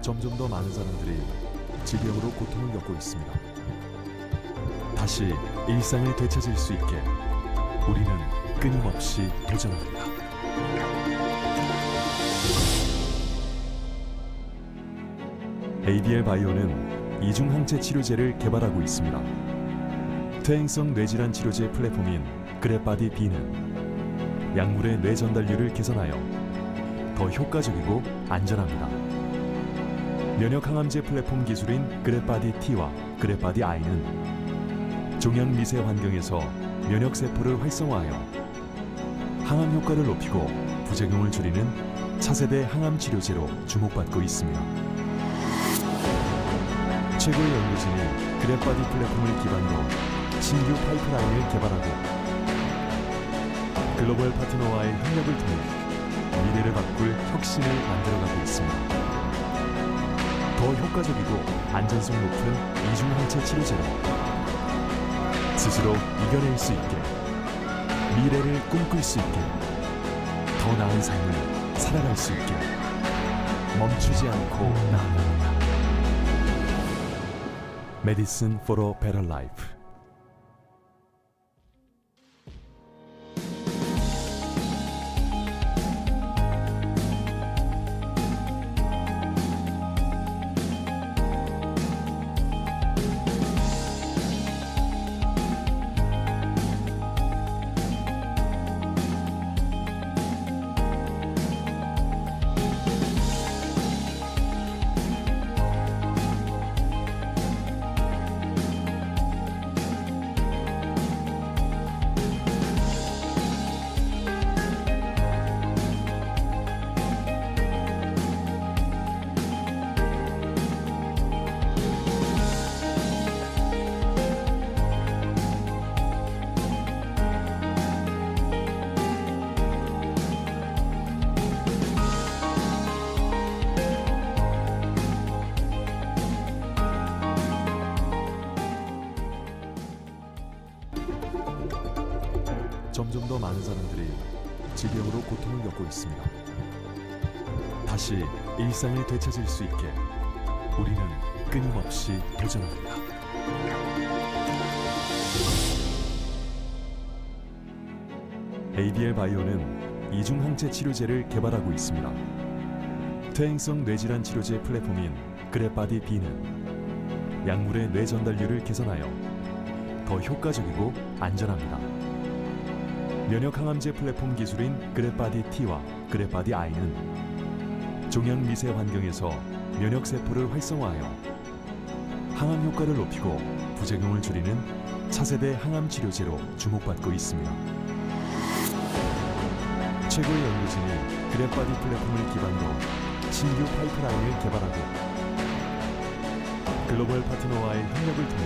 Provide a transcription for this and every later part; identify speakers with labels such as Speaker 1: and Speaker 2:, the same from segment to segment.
Speaker 1: 점점 더 많은 사람들이 질병으로 고통을 겪고 있습니다. 다시 일상을 되찾을 수 있게 우리는 끊임없이 도전합니다. ABL 바이오는 이중 항체 치료제를 개발하고 있습니다. 퇴행성 뇌질환 치료제 플랫폼인 그랩바디 B는 약물의 뇌 전달률을 개선하여 더 효과적이고 안전합니다. 면역 항암제 플랫폼 기술인 그랩바디 T와 그랩바디 I는 종양 미세 환경에서 면역 세포를 활성화하여 항암 효과를 높이고 부작용을 줄이는 차세대 항암 치료제로 주목받고 있습니다. 최고의 연구진이 그랩바디 플랫폼을 기반으로 신규 파이프라인을 개발하고 글로벌 파트너와의 협력을 통해 미래를 바꿀 혁신을 만들어가고 있습니다. 더 효과적이고 안전성 높은 이중 항체 치료제로 스스로 이겨낼 수 있게, 미래를 꿈꿀 수 있게, 더 나은 삶을 살아갈 수 있게 멈추지 않고 나아갑니다. Medicine for a Better Life. 점점 더 많은 사람들이 질병으로 고통을 겪고 있습니다. 다시 일상을 되찾을 수 있게 우리는 끊임없이 도전합니다. ABL 바이오는 이중 항체 치료제를 개발하고 있습니다. 퇴행성 뇌질환 치료제 플랫폼인 그랩바디 B는 약물의 뇌 전달률을 개선하여 더 효과적이고 안전합니다. 면역 항암제 플랫폼 기술인 그랩바디 T와 그랩바디 I는 종양 미세 환경에서 면역 세포를 활성화하여 항암 효과를 높이고 부작용을 줄이는 차세대 항암 치료제로 주목받고 있습니다. 최고의 연구진이 그랩바디 플랫폼을 기반으로 신규 파이프라인을 개발하고 글로벌 파트너와의 협력을 통해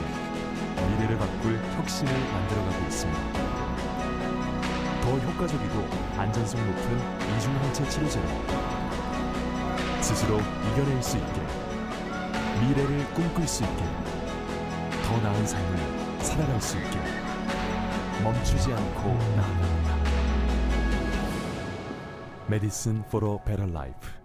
Speaker 1: 미래를 바꿀 혁신을 만들어가고 있습니다. 더 효과적이고 안전성 높은 이중 항체 치료제로 스스로 이겨낼 수 있게, 미래를 꿈꿀 수 있게, 더 나은 삶을 살아갈 수 있게 멈추지 않고 나아갑니다. Medicine for a Better Life.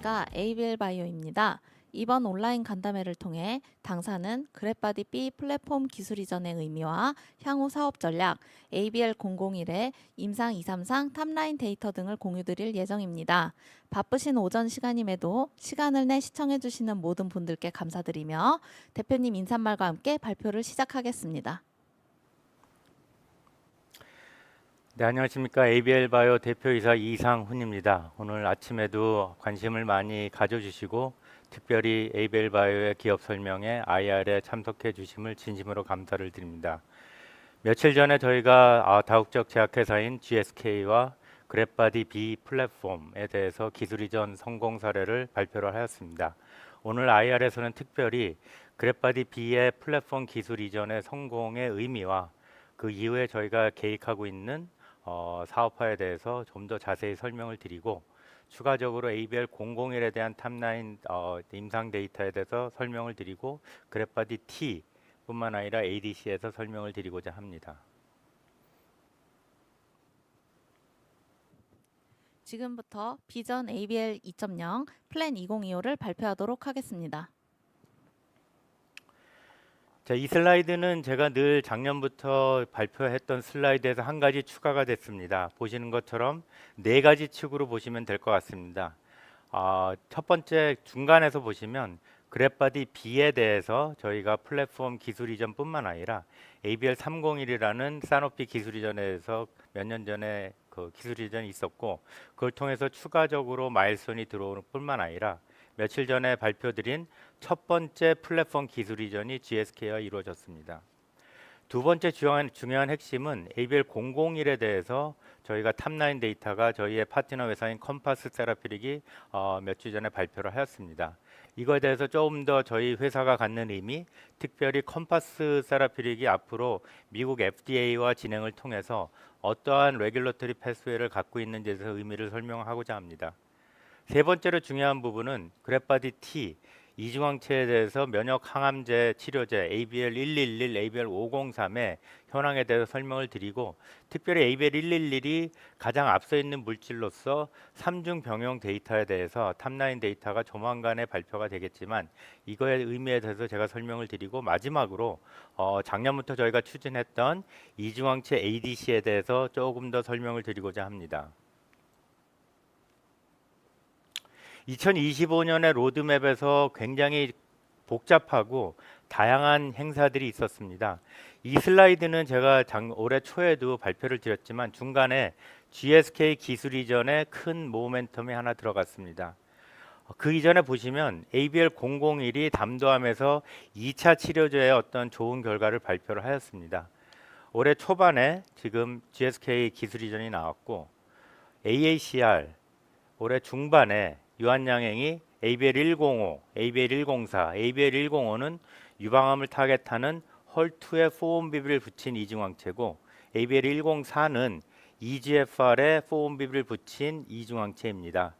Speaker 2: 안녕하십니까. ABL 바이오입니다. 이번 온라인 간담회를 통해 당사는 그랩바디 B 플랫폼 기술 이전의 의미와 향후 사업 전략, ABL 001의 임상 233 탑라인 데이터 등을 공유드릴 예정입니다. 바쁘신 오전 시간임에도 시간을 내 시청해주시는 모든 분들께 감사드리며 대표님 인사말과 함께 발표를 시작하겠습니다.
Speaker 3: 네, 안녕하십니까. ABL 바이오 대표이사 이상훈입니다. 오늘 아침에도 관심을 많이 가져주시고 특별히 ABL 바이오의 기업 설명에 IR에 참석해 주심을 진심으로 감사를 드립니다. 며칠 전에 저희가 다국적 제약회사인 GSK와 그랩바디 B 플랫폼에 대해서 기술 이전 성공 사례를 발표를 하였습니다. 오늘 IR에서는 특별히 그랩바디 B의 플랫폼 기술 이전의 성공의 의미와 그 이후에 저희가 계획하고 있는 사업화에 대해서 좀 더 자세히 설명을 드리고 추가적으로 ABL 001에 대한 탑라인 임상 데이터에 대해서 설명을 드리고 그랩바디 T 뿐만 아니라 ADC에서 설명을 드리고자 합니다.
Speaker 2: 지금부터 비전 ABL 2.0 플랜 2025를 발표하도록 하겠습니다.
Speaker 3: 자, 이 슬라이드는 제가 늘 작년부터 발표했던 슬라이드에서 한 가지 추가가 됐습니다. 보시는 것처럼 네 가지 축으로 보시면 될 것 같습니다. 첫 번째 중간에서 보시면 그랩바디 B에 대해서 저희가 플랫폼 기술 이전뿐만 아니라 ABL 301이라는 사노피 기술 이전에서 몇 년 전에 그 기술 이전이 있었고 그걸 통해서 추가적으로 마일스톤이 들어오는 뿐만 아니라 며칠 전에 발표드린 첫 번째 플랫폼 기술 이전이 GSK와 이루어졌습니다. 두 번째 중요한 핵심은 ABL 001에 대해서 저희가 탑라인 데이터가 저희의 파트너 회사인 컴파스 세라피릭이 몇 주 전에 발표를 하였습니다. 이거에 대해서 조금 더 저희 회사가 갖는 의미, 특별히 컴파스 세라피릭이 앞으로 미국 FDA와 진행을 통해서 어떠한 레귤러터리 패스웨이를 갖고 있는지에 대해서 의미를 설명하고자 합니다. 세 번째로 중요한 부분은 그랩바디 T 이중항체에 대해서 면역 항암제 치료제 ABL 111, ABL 503의 현황에 대해서 설명을 드리고 특별히 ABL 111이 가장 앞서 있는 물질로서 3중 병용 데이터에 대해서 탑라인 데이터가 조만간에 발표가 되겠지만 이거의 의미에 대해서 제가 설명을 드리고 마지막으로 작년부터 저희가 추진했던 이중항체 ADC에 대해서 조금 더 설명을 드리고자 합니다. 2025년의 로드맵에서 굉장히 복잡하고 다양한 행사들이 있었습니다. 이 슬라이드는 제가 올해 초에도 발표를 드렸지만 중간에 GSK 기술 이전에 큰 모멘텀이 하나 들어갔습니다. 그 이전에 보시면 ABL 001이 담도암에서 2차 치료제의 어떤 좋은 결과를 발표를 하였습니다. 올해 초반에 지금 GSK 기술 이전이 나왔고 AACR 올해 중반에 유한양행이 ABL 105, ABL 104, ABL 105는 유방암을 타겟하는 헐2에 포온비비를 붙인 이중항체고 ABL 104는 EGFR에 포온비비를 붙인 이중항체입니다.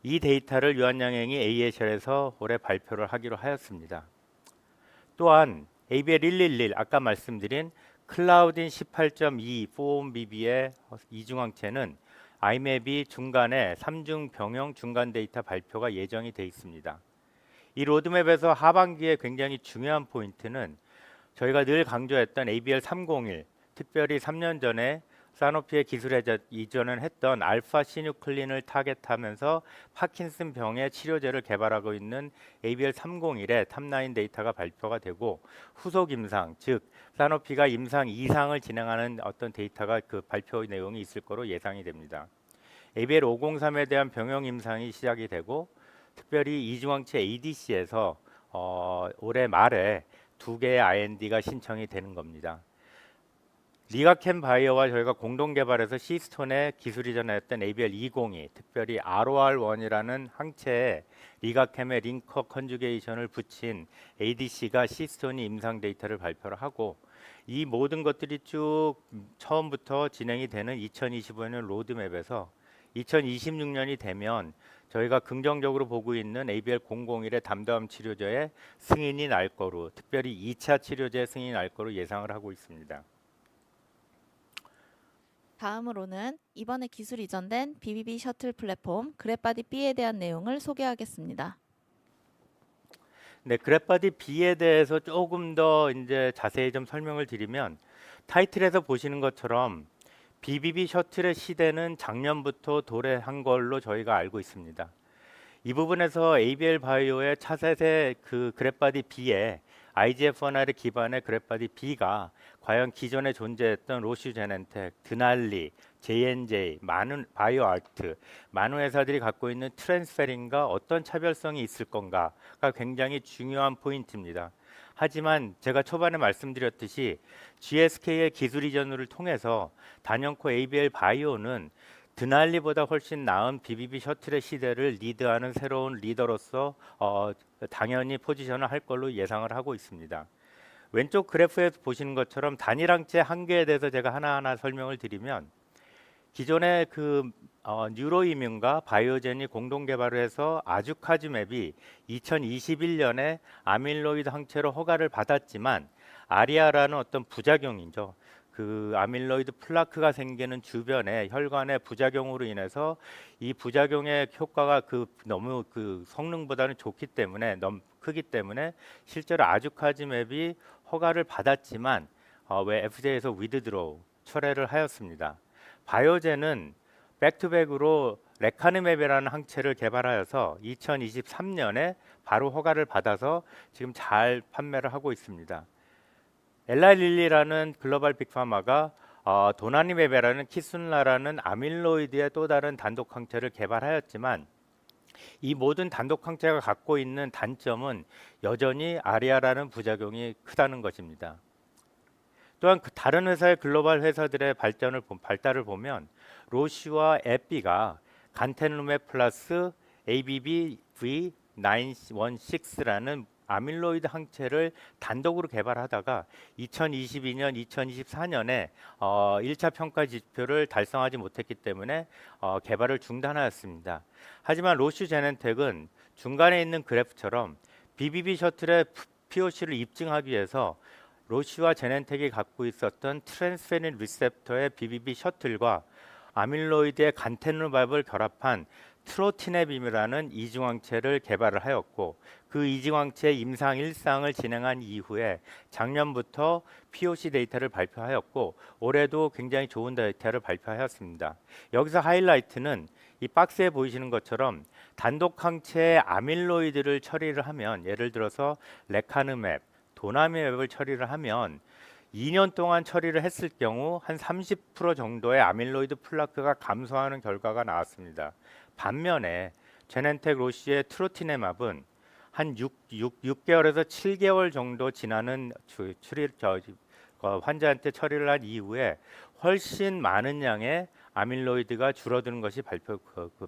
Speaker 3: 이 데이터를 유한양행이 AACR에서 올해 발표를 하기로 하였습니다. 또한 ABL 111 아까 말씀드린 클라우딘 18.2 포온비비의 이중항체는 IMAB이 중간에 3중 병용 중간 데이터 발표가 예정이 되어 있습니다. 이 로드맵에서 하반기에 굉장히 중요한 포인트는 저희가 늘 강조했던 ABL 301, 특별히 3년 전에 사노피의 기술 이전을 했던 알파 시뉴클린을 타겟하면서 파킨슨 병의 치료제를 개발하고 있는 ABL 301의 탑라인 데이터가 발표가 되고 후속 임상, 즉 사노피가 임상 2상을 진행하는 어떤 데이터가 그 발표 내용이 있을 거로 예상이 됩니다. ABL 503에 대한 병용 임상이 시작이 되고 특별히 이중항체 ADC에서 올해 말에 2개의 IND가 신청이 되는 겁니다. 리가캠 바이오와 저희가 공동 개발해서 시스톤에 기술 이전했던 ABL 202, 특별히 ROR1이라는 항체에 리가캠의 링커 컨주게이션을 붙인 ADC가 시스톤이 임상 데이터를 발표를 하고 이 모든 것들이 쭉 처음부터 진행이 되는 2025년 로드맵에서 2026년이 되면 저희가 긍정적으로 보고 있는 ABL 001의 담다음 치료제의 승인이 날 거로, 특별히 2차 치료제 승인이 날 거로 예상을 하고 있습니다.
Speaker 2: 다음으로는 이번에 기술 이전된 BBB 셔틀 플랫폼 그랩바디 B에 대한 내용을 소개하겠습니다.
Speaker 3: 네, 그랩바디 B에 대해서 조금 더 이제 자세히 좀 설명을 드리면 타이틀에서 보시는 것처럼 BBB 셔틀의 시대는 작년부터 도래한 걸로 저희가 알고 있습니다. 이 부분에서 ABL 바이오의 차세대 그 그랩바디 B에 IGF-1R 기반의 그랩바디 B가 과연 기존에 존재했던 로슈 제넨텍, 드날리, J&J, 많은 바이오아트, 많은 회사들이 갖고 있는 트랜스페린과 어떤 차별성이 있을 건가가 굉장히 중요한 포인트입니다. 하지만 제가 초반에 말씀드렸듯이 GSK의 기술 이전을 통해서 단연코 ABL 바이오는 드날리보다 훨씬 나은 BBB 셔틀의 시대를 리드하는 새로운 리더로서 당연히 포지션을 할 걸로 예상을 하고 있습니다. 왼쪽 그래프에서 보시는 것처럼 단일항체 한계에 대해서 제가 하나하나 설명을 드리면 기존의 그 뉴로이뮨과 바이오젠이 공동 개발을 해서 아주카즈맵이 2021년에 아밀로이드 항체로 허가를 받았지만 아리아라는 어떤 부작용이죠. 그 아밀로이드 플라크가 생기는 주변에 혈관의 부작용으로 인해서 이 부작용의 효과가 너무 그 성능보다는 좋기 때문에 너무 크기 때문에 실제로 아주카즈맵이 허가를 받았지만 왜 FDA에서 위드드로우 철회를 하였습니다. 바이오젠은 백투백으로 레카네맵이라는 항체를 개발하여서 2023년에 바로 허가를 받아서 지금 잘 판매를 하고 있습니다. 엘라릴리라는 글로벌 빅파마가 도나니맵이라는 키순라라는 아밀로이드의 또 다른 단독 항체를 개발하였지만 이 모든 단독 항체가 갖고 있는 단점은 여전히 아리아라는 부작용이 크다는 것입니다. 또한 다른 회사의 글로벌 회사들의 발달을 보면 로시와 에피가 간테누맵 플러스 ABBV916라는 아밀로이드 항체를 단독으로 개발하다가 2022년, 2024년에 1차 평가 지표를 달성하지 못했기 때문에 개발을 중단하였습니다. 하지만 로슈 제넨텍은 중간에 있는 그래프처럼 BBB 셔틀의 POC를 입증하기 위해서 로시와 제넨텍이 갖고 있었던 트랜스페닌 리셉터의 BBB 셔틀과 아밀로이드의 간테누밥을 결합한 트로티네빔이라는 이중항체를 개발을 하였고 그 이중항체 임상 1상을 진행한 이후에 작년부터 POC 데이터를 발표하였고 올해도 굉장히 좋은 데이터를 발표하였습니다. 여기서 하이라이트는 이 박스에 보이시는 것처럼 단독 항체의 아밀로이드를 처리를 하면 예를 들어서 레카느맵, 도나미맵을 처리를 하면 2년 동안 처리를 했을 경우 한 30% 정도의 아밀로이드 플라크가 감소하는 결과가 나왔습니다. 반면에 제넨텍 로시의 트로티네맙은 한 6개월에서 7개월 정도 지나는 환자한테 처리를 한 이후에 훨씬 많은 양의 아밀로이드가 줄어드는 것이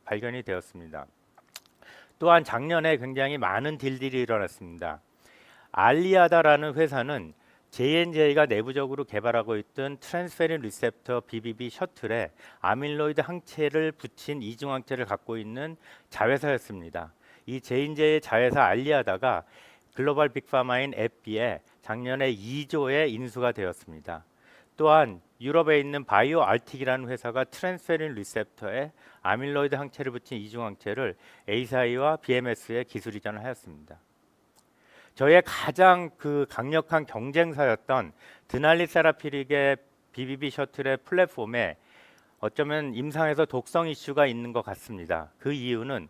Speaker 3: 발견이 되었습니다. 또한 작년에 굉장히 많은 딜들이 일어났습니다. 알리아다라는 회사는 J&J가 내부적으로 개발하고 있던 트랜스페린 리셉터 BBB 셔틀에 아밀로이드 항체를 붙인 이중 항체를 갖고 있는 자회사였습니다. 이 J&J의 자회사 알리아다가 글로벌 빅파마인 에피에 작년에 2조에 인수가 되었습니다. 또한 유럽에 있는 바이오알틱이라는 회사가 트랜스페린 리셉터에 아밀로이드 항체를 붙인 이중 항체를 에이사이와 BMS에 기술 이전을 하였습니다. 저희의 가장 강력한 경쟁사였던 드날리 세라피릭의 BBB 셔틀의 플랫폼에 어쩌면 임상에서 독성 이슈가 있는 것 같습니다. 그 이유는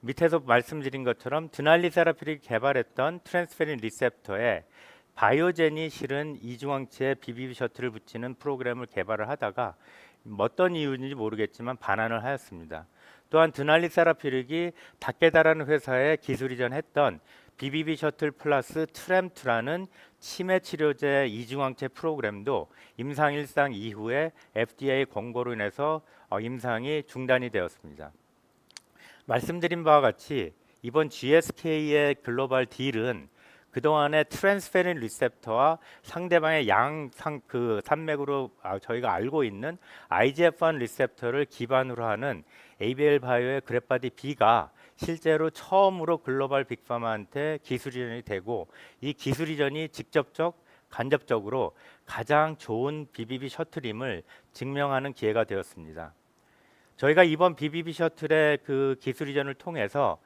Speaker 3: 밑에서 말씀드린 것처럼 드날리 세라피릭이 개발했던 트랜스페린 리셉터에 바이오젠이 실은 이중항체에 BBB 셔틀을 붙이는 프로그램을 개발을 하다가 어떤 이유인지 모르겠지만 반환을 하였습니다. 또한 드날리 세라피릭이 다케다라는 회사에 기술 이전했던 BBB 셔틀 플러스 트램트라는 치매 치료제 이중항체 프로그램도 임상 1상 이후에 FDA 권고로 인해서 임상이 중단이 되었습니다. 말씀드린 바와 같이 이번 GSK의 글로벌 딜은 그동안의 트랜스페린 리셉터와 상대방의 산맥으로 저희가 알고 있는 IGF-1 리셉터를 기반으로 하는 ABL 바이오의 그랩바디 B가 실제로 처음으로 글로벌 빅파마한테 기술 이전이 되고 이 기술 이전이 직접적 간접적으로 가장 좋은 BBB 셔틀임을 증명하는 기회가 되었습니다. 저희가 이번 BBB 셔틀의 그 기술 이전을 통해서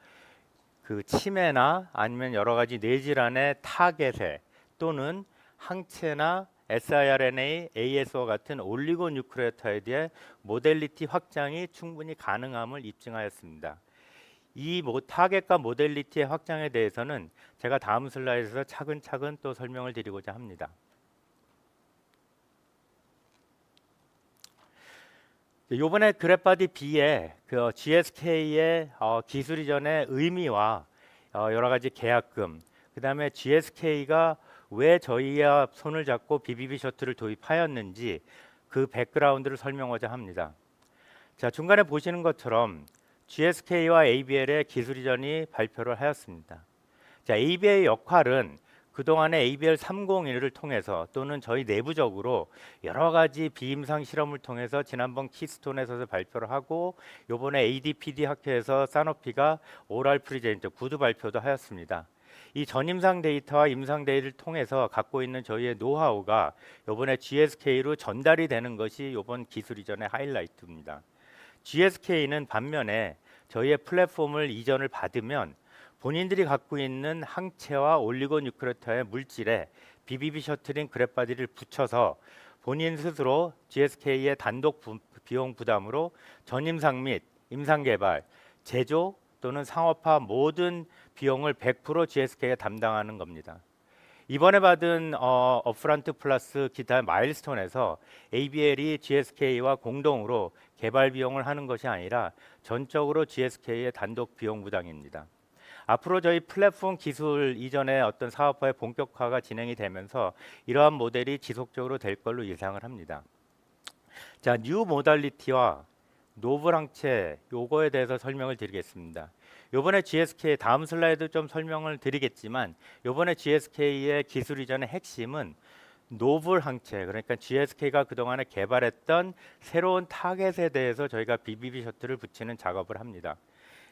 Speaker 3: 그 치매나 아니면 여러 가지 뇌질환의 타겟에 또는 항체나 siRNA, AS와 같은 올리고뉴크레오타이드의 모델리티 확장이 충분히 가능함을 입증하였습니다. 이 타겟과 모델리티의 확장에 대해서는 제가 다음 슬라이드에서 차근차근 또 설명을 드리고자 합니다. 이번에 그래프바디 B의 그 GSK의 기술 이전의 의미와 여러 가지 계약금, 그 다음에 GSK가 왜 저희와 손을 잡고 BBB 셔틀을 도입하였는지 그 백그라운드를 설명하고자 합니다. 자, 중간에 보시는 것처럼 GSK와 ABL의 기술 이전이 발표를 하였습니다. 자, ABL의 역할은 그동안의 ABL 301을 통해서 또는 저희 내부적으로 여러 가지 비임상 실험을 통해서 지난번 키스톤에서 발표를 하고 요번에 ADPD 학회에서 사노피가 오랄 프리젠트 구두 발표도 하였습니다. 이 전임상 데이터와 임상 데이터를 통해서 갖고 있는 저희의 노하우가 요번에 GSK로 전달이 되는 것이 요번 기술 이전의 하이라이트입니다. GSK는 반면에 저희의 플랫폼을 이전을 받으면 본인들이 갖고 있는 항체와 올리고뉴크레오타이드 물질에 BBB 셔틀인 그래프바디를 붙여서 본인 스스로 GSK의 단독 비용 부담으로 전임상 및 임상 개발, 제조 또는 상업화 모든 비용을 100% GSK가 담당하는 겁니다. 이번에 받은 업프런트 플러스 기타 마일스톤에서 ABL이 GSK와 공동으로 개발 비용을 하는 것이 아니라 전적으로 GSK의 단독 비용 부담입니다. 앞으로 저희 플랫폼 기술 이전의 어떤 사업화의 본격화가 진행이 되면서 이러한 모델이 지속적으로 될 걸로 예상을 합니다. 자, 뉴 모달리티와 노블 항체 요거에 대해서 설명을 드리겠습니다. 요번에 GSK 다음 슬라이드 좀 설명을 드리겠지만 요번에 GSK의 기술 이전의 핵심은 노블 항체, 그러니까 GSK가 그동안에 개발했던 새로운 타겟에 대해서 저희가 BBB 셔틀을 붙이는 작업을 합니다.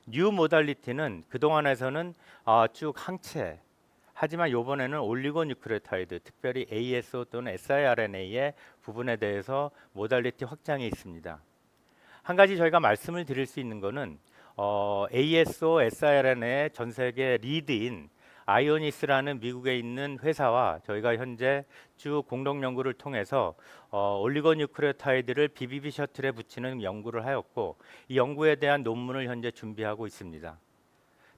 Speaker 3: 뉴 모달리티는 그동안에서는 쭉 항체, 하지만 요번에는 올리고뉴크레오타이드, 특별히 ASO 또는 siRNA의 부분에 대해서 모달리티 확장이 있습니다. 한 가지 저희가 말씀을 드릴 수 있는 것은 ASO, siRNA의 전 세계 리드인 아이오니스라는 미국에 있는 회사와 저희가 현재 쭉 공동 연구를 통해서 올리고뉴크레오타이드를 BBB 셔틀에 붙이는 연구를 하였고 이 연구에 대한 논문을 현재 준비하고 있습니다.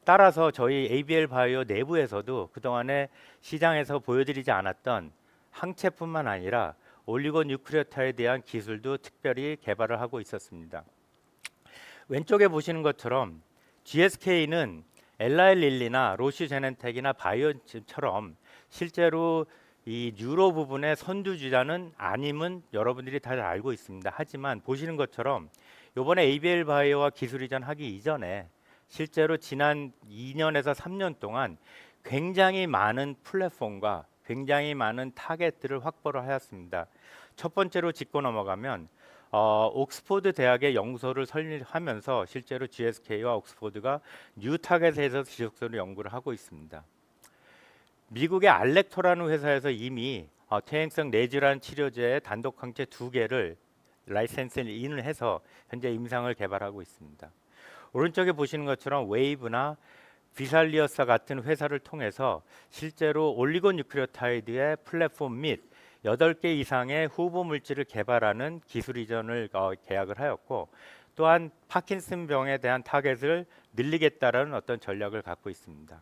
Speaker 3: 따라서 저희 ABL 바이오 내부에서도 그동안에 시장에서 보여드리지 않았던 항체뿐만 아니라 올리고뉴크레오타이드에 대한 기술도 특별히 개발을 하고 있었습니다. 왼쪽에 보시는 것처럼 GSK는 엘라일릴리나 로시제넨텍이나 바이오처럼 실제로 이 뉴로 부분의 선두주자는 아님은 여러분들이 다 알고 있습니다. 하지만 보시는 것처럼 이번에 ABL 바이오와 기술 이전하기 이전에 실제로 지난 2년에서 3년 동안 굉장히 많은 플랫폼과 굉장히 많은 타겟들을 확보를 하였습니다. 첫 번째로 짚고 넘어가면 옥스포드 대학의 연구소를 설립하면서 실제로 GSK와 옥스포드가 뉴 타겟에서 지속적으로 연구를 하고 있습니다. 미국의 알렉토라는 회사에서 이미 퇴행성 뇌질환 치료제의 단독 항체 2개를 라이센스를 인을 해서 현재 임상을 개발하고 있습니다. 오른쪽에 보시는 것처럼 웨이브나 비살리어스 같은 회사를 통해서 실제로 올리고뉴크레오타이드의 플랫폼 및 8개 이상의 후보 물질을 개발하는 기술 이전을 계약을 하였고 또한 파킨슨병에 대한 타겟을 늘리겠다라는 어떤 전략을 갖고 있습니다.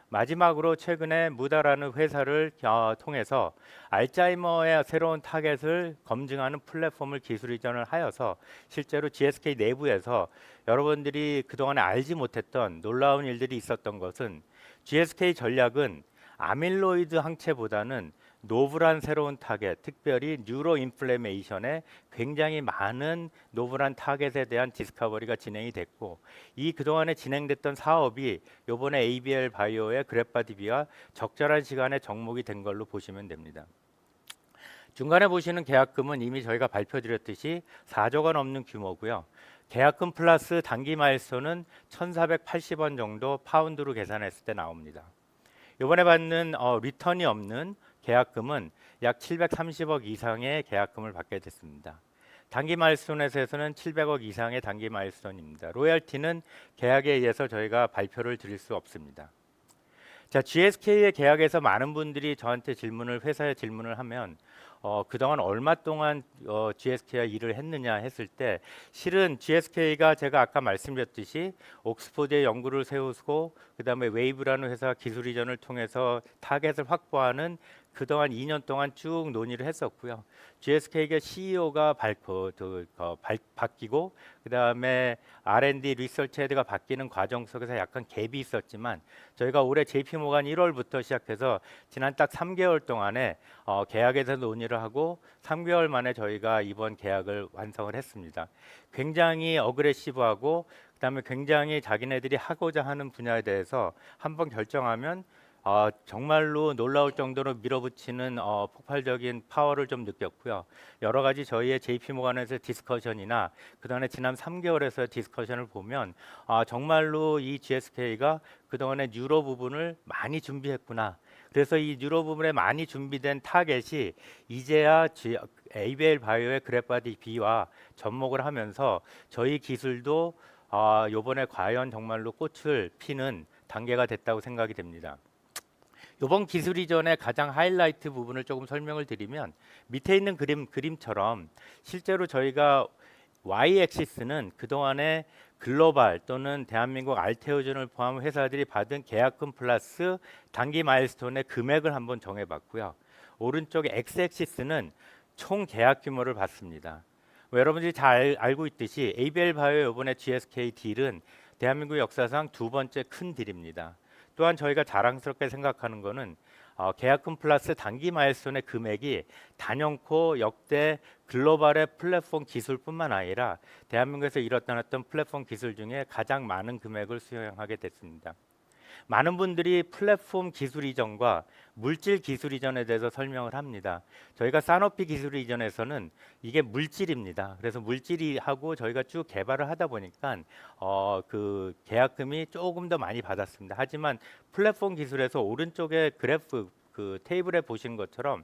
Speaker 3: 마지막으로 최근에 무다라는 회사를 통해서 알츠하이머의 새로운 타겟을 검증하는 플랫폼을 기술 이전을 하여서 실제로 GSK 내부에서 여러분들이 그동안에 알지 못했던 놀라운 일들이 있었던 것은 GSK 전략은 아밀로이드 항체보다는 노블한 새로운 타겟, 특별히 뉴로 인플레메이션에 굉장히 많은 노블한 타겟에 대한 디스커버리가 진행이 됐고 이 그동안에 진행됐던 사업이 이번에 ABL 바이오의 그래프바디 B와 적절한 시간에 접목이 된 걸로 보시면 됩니다. 중간에 보시는 계약금은 이미 저희가 발표드렸듯이 4조 원 넘는 규모고요. 계약금 플러스 단기 마일스톤은 1,480원 정도 파운드로 계산했을 때 나옵니다. 이번에 받는 리턴이 없는 계약금은 약 730억 이상의 계약금을 받게 됐습니다. 단기 마일스톤에서는 700억 이상의 단기 마일스톤입니다. 로열티는 계약에 의해서 저희가 발표를 드릴 수 없습니다. 자, GSK의 계약에서 많은 분들이 저한테 회사에 질문을 하면 그동안 얼마 동안 GSK와 일을 했느냐 했을 때 실은 GSK가 제가 아까 말씀드렸듯이 옥스포드에 연구를 세우고 그다음에 웨이브라는 회사 기술 이전을 통해서 타겟을 확보하는 그동안 2년 동안 쭉 논의를 했었고요. GSK가 CEO가 바뀌고 그다음에 R&D 리서치 헤드가 바뀌는 과정 속에서 약간 갭이 있었지만 저희가 올해 JP모간 1월부터 시작해서 지난 딱 3개월 동안에 계약에 대해서 논의를 하고 3개월 만에 저희가 이번 계약을 완성을 했습니다. 굉장히 어그레시브하고 그다음에 굉장히 자기네들이 하고자 하는 분야에 대해서 한번 결정하면 정말로 놀라울 정도로 밀어붙이는 폭발적인 파워를 좀 느꼈고요. 여러 가지 저희의 JP모간에서 디스커션이나 그동안에 지난 3개월에서 디스커션을 보면 정말로 이 GSK가 그동안에 뉴로 부분을 많이 준비했구나. 그래서 이 뉴로 부분에 많이 준비된 타겟이 이제야 ABL 바이오의 그래프바디 B와 접목을 하면서 저희 기술도 요번에 과연 정말로 꽃을 피는 단계가 됐다고 생각이 됩니다. 이번 기술 이전의 가장 하이라이트 부분을 조금 설명을 드리면 밑에 있는 그림처럼 실제로 저희가 Y-액시스는 그동안에 글로벌 또는 대한민국 알테오전을 포함한 회사들이 받은 계약금 플러스 단기 마일스톤의 금액을 한번 정해봤고요. 오른쪽에 X-액시스는 총 계약 규모를 봤습니다. 여러분들이 잘 알고 있듯이 ABL 바이오 이번에 GSK 딜은 대한민국 역사상 두 번째 큰 딜입니다. 또한 저희가 자랑스럽게 생각하는 것은 계약금 플러스 단기 마일스톤의 금액이 단연코 역대 글로벌의 플랫폼 기술뿐만 아니라 대한민국에서 일어났던 플랫폼 기술 중에 가장 많은 금액을 수행하게 됐습니다. 많은 분들이 플랫폼 기술 이전과 물질 기술 이전에 대해서 설명을 합니다. 저희가 사노피 기술 이전에서는 이게 물질입니다. 그래서 물질이 하고 저희가 쭉 개발을 하다 보니까 그 계약금이 조금 더 많이 받았습니다. 하지만 플랫폼 기술에서 오른쪽에 그래프 그 테이블에 보신 것처럼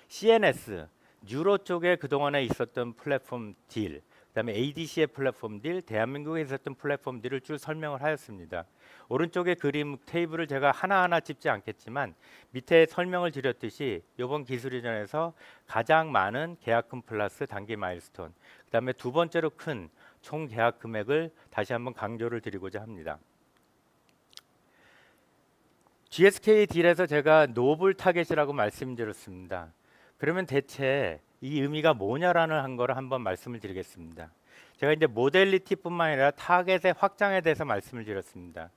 Speaker 3: CNS 뉴로 쪽에 그동안에 있었던 플랫폼 딜, 그다음에 ADC의 플랫폼 딜, 대한민국에 있었던 플랫폼 딜을 쭉 설명을 하였습니다. 오른쪽에 그림 테이블을 제가 하나하나 짚지 않겠지만 밑에 설명을 드렸듯이 이번 기술 이전에서 가장 많은 계약금 플러스 단기 마일스톤, 그다음에 두 번째로 큰 총 계약 금액을 다시 한번 강조를 드리고자 합니다. GSK 딜에서 제가 노블 타겟이라고 말씀드렸습니다. 그러면 대체 이 의미가 뭐냐라는 한 거를 한번 말씀을 드리겠습니다. 제가 이제 모델리티뿐만 아니라 타겟의 확장에 대해서 말씀을 드렸습니다.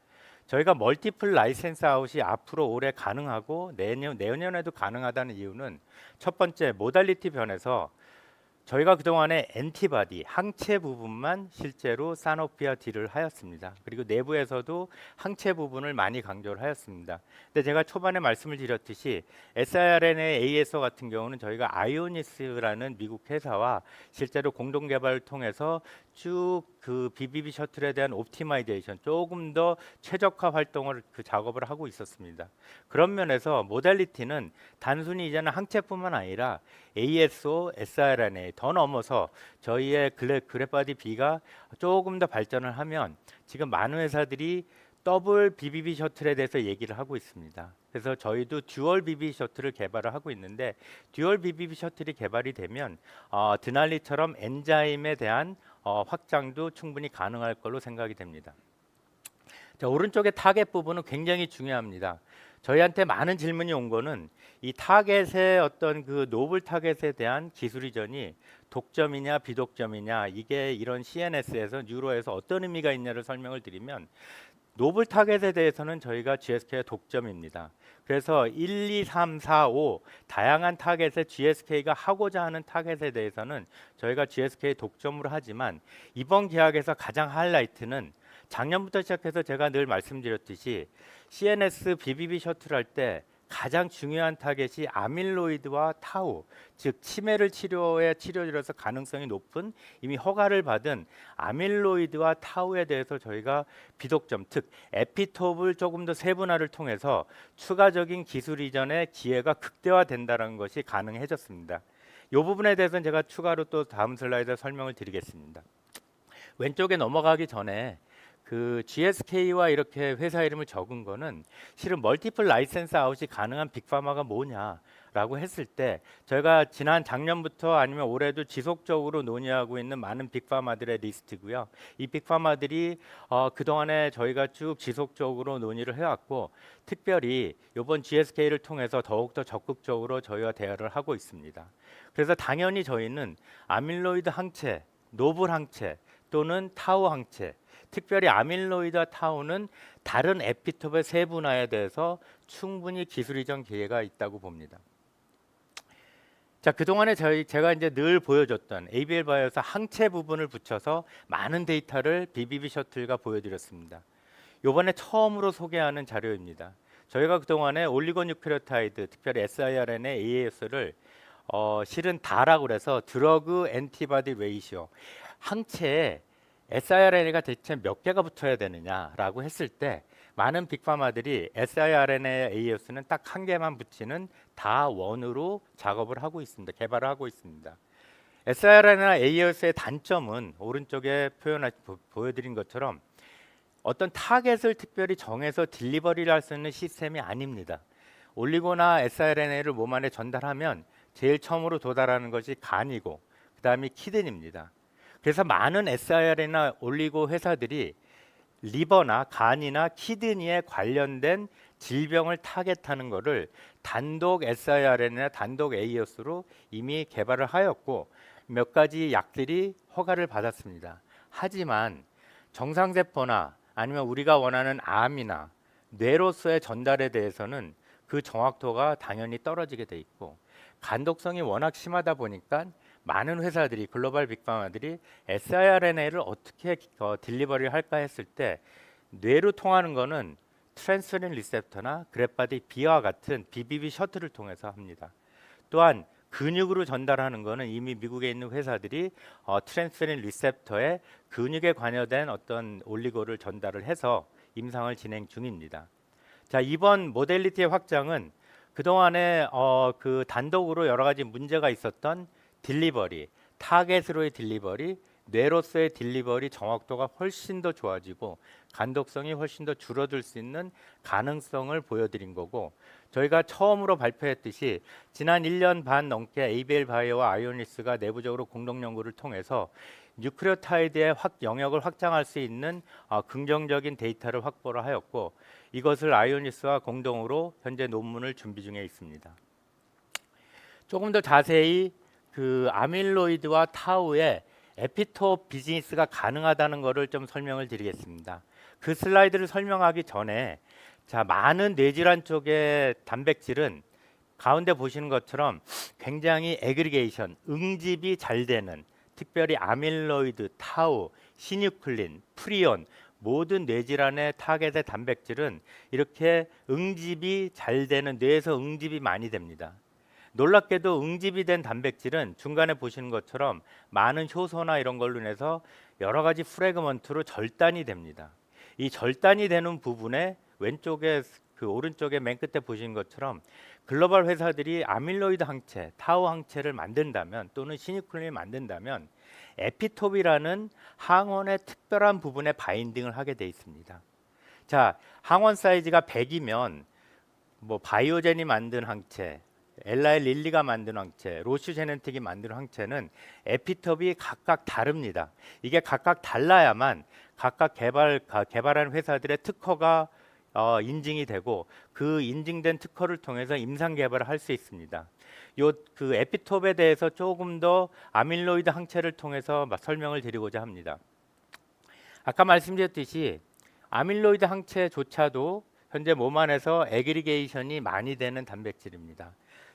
Speaker 3: 저희가 멀티플 라이센스 아웃이 앞으로 올해 가능하고 내년에도 가능하다는 이유는 첫 번째 모달리티 변에서 저희가 그동안에 엔티바디 항체 부분만 실제로 사노피와 딜을 하였습니다. 그리고 내부에서도 항체 부분을 많이 강조를 하였습니다. 근데 제가 초반에 말씀을 드렸듯이 siRNA ASO 같은 경우는 저희가 아이오니스라는 미국 회사와 실제로 공동 개발을 통해서 쭉 그 BBB 셔틀에 대한 옵티마이제이션 조금 더 최적화 활동을 그 작업을 하고 있었습니다. 그런 면에서 모달리티는 단순히 이제는 항체뿐만 아니라 ASO, siRNA 더 넘어서 저희의 그래프바디 B가 조금 더 발전을 하면 지금 많은 회사들이 더블 BBB 셔틀에 대해서 얘기를 하고 있습니다. 그래서 저희도 듀얼 BBB 셔틀을 개발을 하고 있는데 듀얼 BBB 셔틀이 개발이 되면 드날리처럼 엔자임에 대한 확장도 충분히 가능할 걸로 생각이 됩니다. 자, 오른쪽의 타겟 부분은 굉장히 중요합니다. 저희한테 많은 질문이 온 거는 이 타겟의 어떤 그 노블 타겟에 대한 기술 이전이 독점이냐 비독점이냐, 이게 이런 CNS에서 뉴로에서 어떤 의미가 있냐를 설명을 드리면 노블 타겟에 대해서는 저희가 GSK의 독점입니다. 그래서 1, 2, 3, 4, 5 다양한 타겟에 GSK가 하고자 하는 타겟에 대해서는 저희가 GSK 독점으로 하지만 이번 계약에서 가장 하이라이트는 작년부터 시작해서 제가 늘 말씀드렸듯이 CNS BBB 셔틀 할 때 가장 중요한 타겟이 아밀로이드와 타우, 즉 치매를 치료로서 가능성이 높은 이미 허가를 받은 아밀로이드와 타우에 대해서 저희가 비독점, 즉 에피톱을 조금 더 세분화를 통해서 추가적인 기술 이전의 기회가 극대화된다는 것이 가능해졌습니다. 이 부분에 대해서는 제가 추가로 또 다음 슬라이드에 설명을 드리겠습니다. 왼쪽에 넘어가기 전에 그 GSK와 이렇게 회사 이름을 적은 거는 실은 멀티플 라이센스 아웃이 가능한 빅파마가 뭐냐라고 했을 때 저희가 지난 작년부터 아니면 올해도 지속적으로 논의하고 있는 많은 빅파마들의 리스트고요. 이 빅파마들이 그동안에 저희가 쭉 지속적으로 논의를 해왔고 특별히 이번 GSK를 통해서 더욱더 적극적으로 저희와 대화를 하고 있습니다. 그래서 당연히 저희는 아밀로이드 항체, 노블 항체 또는 타우 항체, 특별히 아밀로이드와 타우는 다른 에피톱의 세분화에 대해서 충분히 기술 이전 기회가 있다고 봅니다. 자, 그동안에 제가 이제 늘 보여줬던 ABL 바이오에서 항체 부분을 붙여서 많은 데이터를 BBB 셔틀과 보여드렸습니다. 이번에 처음으로 소개하는 자료입니다. 저희가 그동안에 올리고뉴크레오타이드, 특별히 siRNA, AAS를 실은 다라고 그래서 드러그 엔티바디 레이시오, 항체에 siRNA가 대체 몇 개가 붙어야 되느냐라고 했을 때 많은 빅파마들이 siRNA, AS는 딱 한 개만 붙이는 다 원으로 작업을 하고 있습니다. 개발을 하고 있습니다. siRNA, AS의 단점은 오른쪽에 보여드린 것처럼 어떤 타겟을 특별히 정해서 딜리버리를 할 수 있는 시스템이 아닙니다. 올리고나 siRNA를 몸 안에 전달하면 제일 처음으로 도달하는 것이 간이고 그 다음이 키드니입니다. 그래서 많은 siRNA 올리고 회사들이 리버나 간이나 키드니에 관련된 질병을 타겟하는 것을 단독 siRNA나 단독 AS로 이미 개발을 하였고 몇 가지 약들이 허가를 받았습니다. 하지만 정상세포나 아니면 우리가 원하는 암이나 뇌로서의 전달에 대해서는 그 정확도가 당연히 떨어지게 돼 있고 간독성이 워낙 심하다 보니까 많은 회사들이 글로벌 빅파마들이 siRNA를 어떻게 딜리버리를 할까 했을 때 뇌로 통하는 거는 트랜스페린 리셉터나 그래파디 B와 같은 BBB 셔틀을 통해서 합니다. 또한 근육으로 전달하는 거는 이미 미국에 있는 회사들이 트랜스페린 리셉터에 근육에 관여된 어떤 올리고를 전달을 해서 임상을 진행 중입니다. 자, 이번 모델리티의 확장은 그동안에 그 단독으로 여러 가지 문제가 있었던 딜리버리, 타겟으로의 딜리버리, 뇌로서의 딜리버리 정확도가 훨씬 더 좋아지고 간독성이 훨씬 더 줄어들 수 있는 가능성을 보여드린 거고 저희가 처음으로 발표했듯이 지난 1년 반 넘게 ABL 바이오와 아이오니스가 내부적으로 공동 연구를 통해서 뉴크레오타이드의 영역을 확장할 수 있는 긍정적인 데이터를 확보를 하였고 이것을 아이오니스와 공동으로 현재 논문을 준비 중에 있습니다. 조금 더 자세히 그 아밀로이드와 타우의 에피톱 비즈니스가 가능하다는 것을 좀 설명을 드리겠습니다. 그 슬라이드를 설명하기 전에 자, 많은 뇌질환 쪽의 단백질은 가운데 보시는 것처럼 굉장히 애그리게이션, 응집이 잘 되는 특별히 아밀로이드, 타우, 시뉴클린, 프리온 모든 뇌질환의 타겟의 단백질은 이렇게 응집이 잘 되는 뇌에서 응집이 많이 됩니다. 놀랍게도 응집이 된 단백질은 중간에 보시는 것처럼 많은 효소나 이런 걸로 인해서 여러 가지 프래그먼트로 절단이 됩니다. 이 절단이 되는 부분에 왼쪽에 그 오른쪽에 맨 끝에 보시는 것처럼 글로벌 회사들이 아밀로이드 항체, 타우 항체를 만든다면 또는 시니클린을 만든다면 에피톱이라는 항원의 특별한 부분에 바인딩을 하게 돼 있습니다. 자, 항원 사이즈가 100이면 뭐 바이오젠이 만든 항체, 엘라이 릴리가 만든 항체, 로슈 제넨틱이 만든 항체는 에피톱이 각각 다릅니다. 이게 각각 달라야만 각각 개발한 회사들의 특허가 인증이 되고 그 인증된 특허를 통해서 임상 개발을 할 수 있습니다. 요 그 에피톱에 대해서 조금 더 아밀로이드 항체를 통해서 설명을 드리고자 합니다. 아까 말씀드렸듯이 아밀로이드 항체조차도 현재 몸 안에서 애그리게이션이 많이 되는 단백질입니다.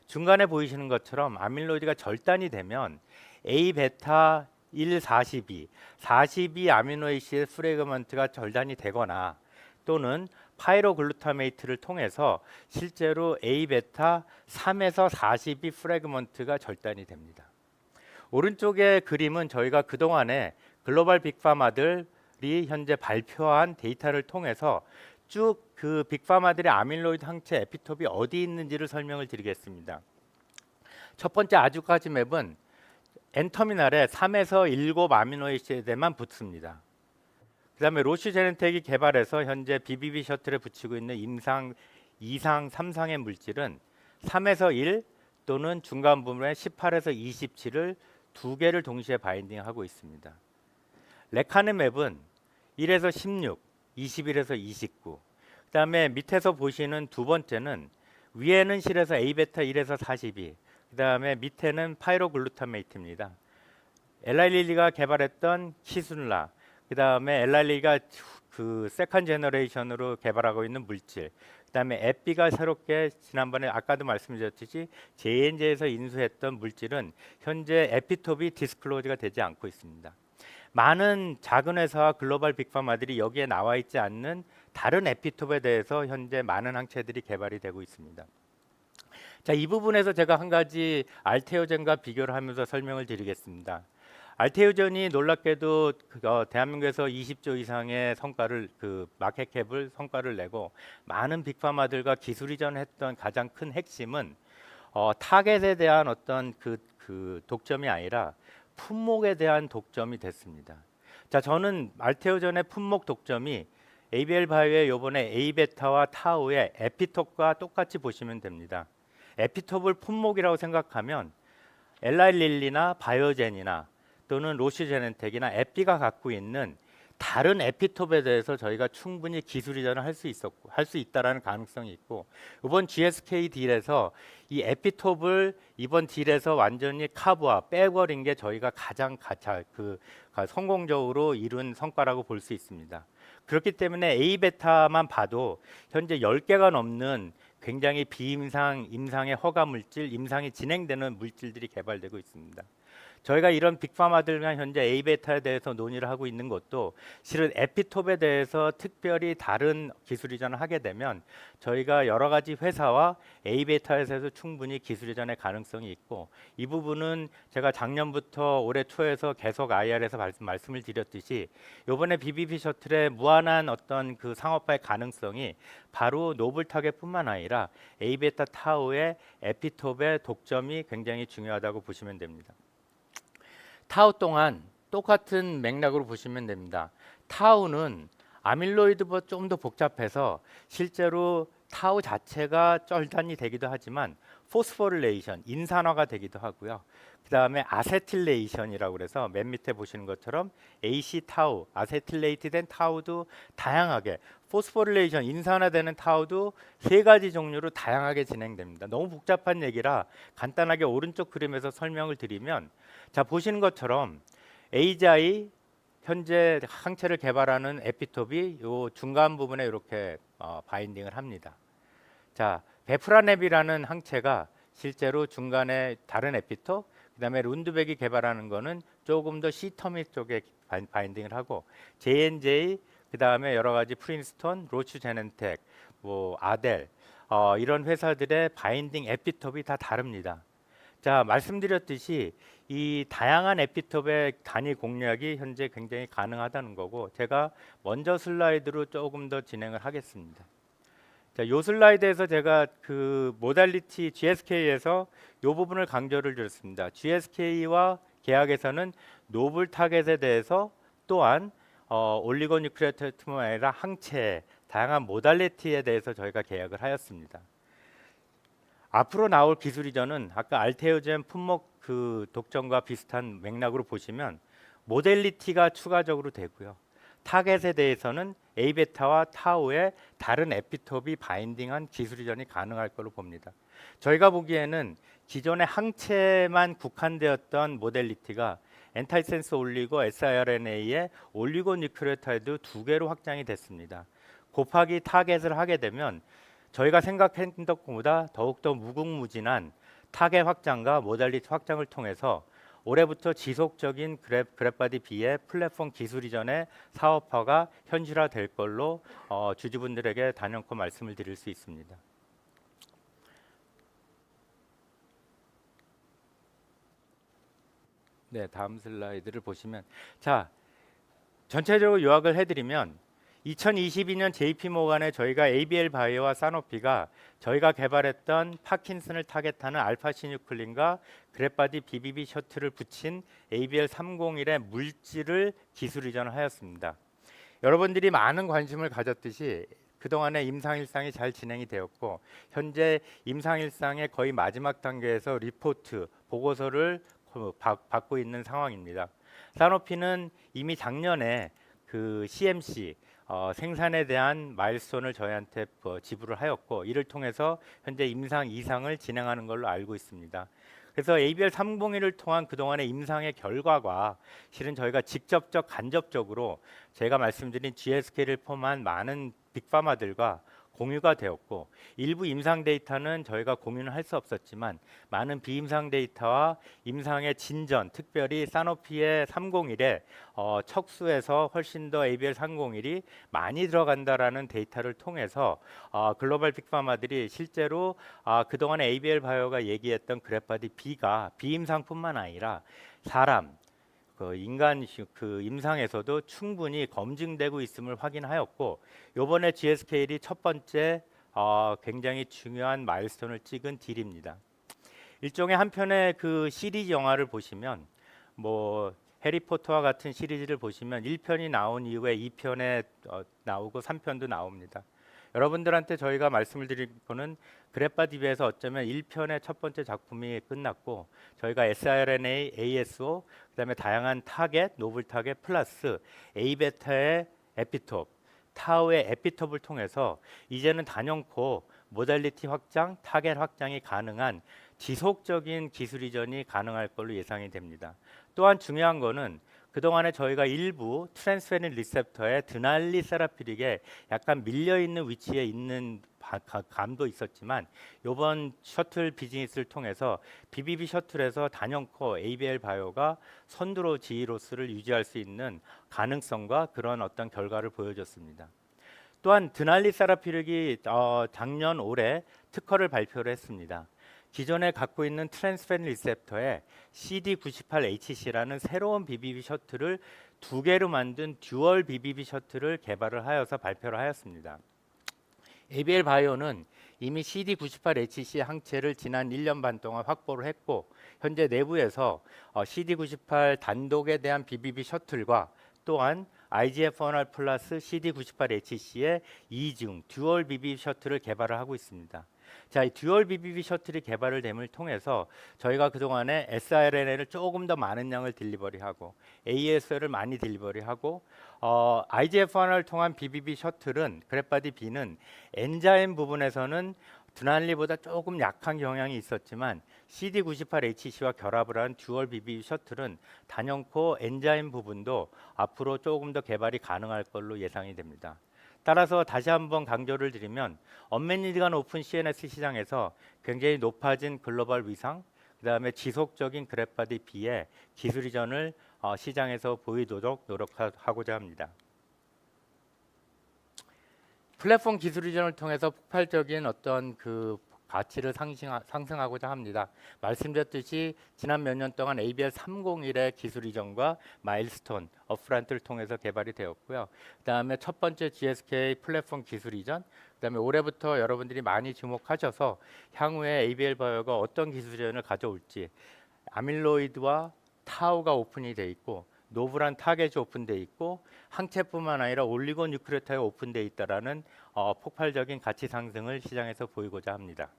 Speaker 3: 중간에 보이시는 것처럼 아밀로이드가 절단이 되면 A베타 142 아미노에시드 프래그먼트가 절단이 되거나 또는 파이로글루타메이트를 통해서 실제로 A베타 3에서 40이 프래그먼트가 절단이 됩니다. 오른쪽의 그림은 저희가 그동안에 글로벌 빅파마들이 현재 발표한 데이터를 통해서 쭉 그 빅파마들의 아밀로이드 항체 에피톱이 어디 있는지를 설명을 드리겠습니다. 첫 번째 아주까지 맵은 N터미널에 3에서 7 아미노이시드에만 붙습니다. 그 다음에 로시 제넨텍이 개발해서 현재 BBB 셔틀에 붙이고 있는 임상 2상, 3상의 물질은 3에서 1 또는 중간 부분의 18에서 27을 두 개를 동시에 바인딩하고 있습니다. 레카네맵은 1에서 16, 21에서 29. 그 다음에 밑에서 보시는 두 번째는 위에는 실에서 A베타 1에서 42. 그 다음에 밑에는 파이로글루타메이트입니다. 엘라일리가 개발했던 키순라. 그 다음에 엘라일리가 그 세컨 제너레이션으로 개발하고 있는 물질. 그 다음에 에피가 새롭게 지난번에 아까도 말씀드렸듯이 J&J에서 인수했던 물질은 현재 에피톱이 디스클로즈가 되지 않고 있습니다. 많은 작은 회사와 글로벌 빅파마들이 여기에 나와 있지 않는 다른 에피톱에 대해서 현재 많은 항체들이 개발이 되고 있습니다. 자, 이 부분에서 제가 한 가지 알테오젠과 비교를 하면서 설명을 드리겠습니다. 알테오젠이 놀랍게도 대한민국에서 20조 이상의 성과를 마켓캡을 성과를 내고 많은 빅파마들과 기술 이전했던 가장 큰 핵심은 타겟에 대한 어떤 그 독점이 아니라 품목에 대한 독점이 됐습니다. 자, 저는 알테오젠의 품목 독점이 ABL 바이오의 요번에 A베타와 타우의 에피톱과 똑같이 보시면 됩니다. 에피톱을 품목이라고 생각하면 엘라일릴리나 바이오젠이나 또는 로시 제넨텍이나 에피가 갖고 있는 다른 에피톱에 대해서 저희가 충분히 기술 이전을 할 수 있다라는 가능성이 있고, 이번 GSK 딜에서 이 에피톱을 이번 딜에서 완전히 카브와 빼버린 게 저희가 가장 성공적으로 이룬 성과라고 볼 수 있습니다. 그렇기 때문에 A베타만 봐도 현재 10개가 넘는 굉장히 비임상, 임상의 허가 물질, 임상이 진행되는 물질들이 개발되고 있습니다. 저희가 이런 빅파마들과 현재 A베타에 대해서 논의를 하고 있는 것도 실은 에피톱에 대해서 특별히 다른 기술 이전을 하게 되면 저희가 여러 가지 회사와 A베타에서 충분히 기술 이전의 가능성이 있고, 이 부분은 제가 작년부터 올해 초에서 계속 IR에서 말씀을 드렸듯이 이번에 BBB 셔틀의 무한한 어떤 그 상업화의 가능성이 바로 노블 타겟뿐만 아니라 A베타 타우의 에피톱의 독점이 굉장히 중요하다고 보시면 됩니다. 타우 또한 똑같은 맥락으로 보시면 됩니다. 타우는 아밀로이드보다 좀 더 복잡해서 실제로 타우 자체가 절단이 되기도 하지만 포스포릴레이션, 인산화가 되기도 하고요. 그 다음에 아세틸레이션이라고 그래서 맨 밑에 보시는 것처럼 AC 타우, 아세틸레이트 된 타우도 다양하게, 포스포릴레이션, 인산화되는 타우도 3가지 종류로 다양하게 진행됩니다. 너무 복잡한 얘기라 간단하게 오른쪽 그림에서 설명을 드리면, 자, 보시는 것처럼 AGI 현재 항체를 개발하는 에피톱이 요 중간 부분에 이렇게 바인딩을 합니다. 자, 베프라넵이라는 항체가 실제로 중간에 다른 에피톱, 그다음에 룬드백이 개발하는 거는 조금 더 C터미 쪽에 바인딩을 하고, J&J, 그다음에 여러 가지 프린스턴, 로슈 제넨텍, 뭐 아델, 이런 회사들의 바인딩 에피톱이 다 다릅니다. 자, 말씀드렸듯이 이 다양한 에피톱의 단위 공략이 현재 굉장히 가능하다는 거고, 제가 먼저 슬라이드로 조금 더 진행을 하겠습니다. 자, 요 슬라이드에서 제가 그 모달리티 GSK에서 요 부분을 강조를 드렸습니다. GSK와 계약에서는 노블 타겟에 대해서 또한 올리고뉴클레오타이드뿐만 아니라 항체, 다양한 모달리티에 대해서 저희가 계약을 하였습니다. 앞으로 나올 기술 이전은 아까 알테오젠 품목 그 독점과 비슷한 맥락으로 보시면 모델리티가 추가적으로 되고요. 타겟에 대해서는 A베타와 타우의 다른 에피톱이 바인딩한 기술 이전이 가능할 걸로 봅니다. 저희가 보기에는 기존의 항체만 국한되었던 모델리티가 엔타이센스 올리고 siRNA의 올리고뉴클레오타이드 2개로 확장이 됐습니다. 곱하기 타겟을 하게 되면 저희가 생각했던 것보다 더욱더 무궁무진한 타겟 확장과 모달리티 확장을 통해서 올해부터 지속적인 그랩바디 B의 플랫폼 기술 이전의 사업화가 현실화될 걸로 주주분들에게 단연코 말씀을 드릴 수 있습니다. 네, 다음 슬라이드를 보시면 자, 전체적으로 요약을 해드리면 2022년 JP모간에 저희가 ABL 바이오와 사노피가 저희가 개발했던 파킨슨을 타겟하는 알파 시뉴클린과 그랩바디 BBB 셔틀을 붙인 ABL 301의 물질을 기술 이전을 하였습니다. 여러분들이 많은 관심을 가졌듯이 그동안에 임상일상이 잘 진행이 되었고 현재 임상일상의 거의 마지막 단계에서 리포트, 보고서를 받고 있는 상황입니다. 사노피는 이미 작년에 그 CMC 생산에 대한 마일스톤을 저희한테 지불을 하였고 이를 통해서 현재 임상 2상을 진행하는 걸로 알고 있습니다. 그래서 ABL 301을 통한 그동안의 임상의 결과가 실은 저희가 직접적 간접적으로 제가 말씀드린 GSK를 포함한 많은 빅파마들과 공유가 되었고 일부 임상 데이터는 저희가 공유는 할 수 없었지만 많은 비임상 데이터와 임상의 진전, 특별히 사노피의 301에 척수에서 훨씬 더 ABL 301이 많이 들어간다라는 데이터를 통해서 글로벌 빅파마들이 실제로 그동안에 ABL 바이오가 얘기했던 그래파디 B가 비임상뿐만 아니라 사람 그 인간 그 임상에서도 충분히 검증되고 있음을 확인하였고 이번에 GSK이 첫 번째 굉장히 중요한 마일스톤을 찍은 딜입니다. 일종의 한편의 그 시리즈 영화를 보시면 뭐 해리포터와 같은 시리즈를 보시면 1편이 나온 이후에 2편에 나오고 3편도 나옵니다. 여러분들한테 저희가 말씀을 드릴 거는 그래파디비에서 어쩌면 1편의 첫 번째 작품이 끝났고 저희가 siRNA, ASO, 그다음에 다양한 타겟, 노블 타겟 플러스 A베타의 에피톱, 타우의 에피톱을 통해서 이제는 단연코 모달리티 확장, 타겟 확장이 가능한 지속적인 기술 이전이 가능할 걸로 예상이 됩니다. 또한 중요한 거는 그동안에 저희가 일부 트랜스페닌 리셉터의 드날리 세라피릭에 약간 밀려있는 위치에 있는 감도 있었지만 이번 셔틀 비즈니스를 통해서 BBB 셔틀에서 단연코 ABL 바이오가 선두로 지휘로스를 유지할 수 있는 가능성과 그런 어떤 결과를 보여줬습니다. 또한 드날리 세라피릭이 작년 올해 특허를 발표를 했습니다. 기존에 갖고 있는 트랜스페닌 리셉터에 CD98HC라는 새로운 BBB 셔틀을 두 개로 만든 듀얼 BBB 셔틀을 개발을 하여서 발표를 하였습니다. ABL 바이오는 이미 CD98HC 항체를 지난 1년 반 동안 확보를 했고 현재 내부에서 CD98 단독에 대한 BBB 셔틀과 또한 IGF-1R 플러스 CD98HC의 이중 듀얼 BBB 셔틀을 개발을 하고 있습니다. 자, 이 듀얼 BBB 셔틀이 개발을 됨을 통해서 저희가 그동안에 siRNA를 조금 더 많은 양을 딜리버리하고 ASL을 많이 딜리버리하고 IGF-1R 통한 BBB 셔틀은 그래파디 B는 엔자임 부분에서는 드날리보다 조금 약한 경향이 있었지만 CD98HC와 결합을 한 듀얼 BBB 셔틀은 단연코 엔자임 부분도 앞으로 조금 더 개발이 가능할 걸로 예상이 됩니다. 따라서 다시 한번 강조를 드리면 언매니드간 오픈 CNS 시장에서 굉장히 높아진 글로벌 위상, 그다음에 지속적인 그래파디 B의 기술 이전을 시장에서 보이도록 노력하고자 합니다. 플랫폼 기술 이전을 통해서 폭발적인 어떤 그 가치를 상승하고자 합니다. 말씀드렸듯이 지난 몇 년 동안 ABL 301의 기술 이전과 마일스톤, 업프런트를 통해서 개발이 되었고요. 그다음에 첫 번째 GSK 플랫폼 기술 이전, 그다음에 올해부터 여러분들이 많이 주목하셔서 향후에 ABL 바이오가 어떤 기술 이전을 가져올지 아밀로이드와 타우가 오픈이 돼 있고 노블한 타겟이 오픈돼 있고 항체뿐만 아니라 올리고 뉴크레오타이드가 오픈돼 있다라는 폭발적인 가치 상승을 시장에서 보이고자 합니다.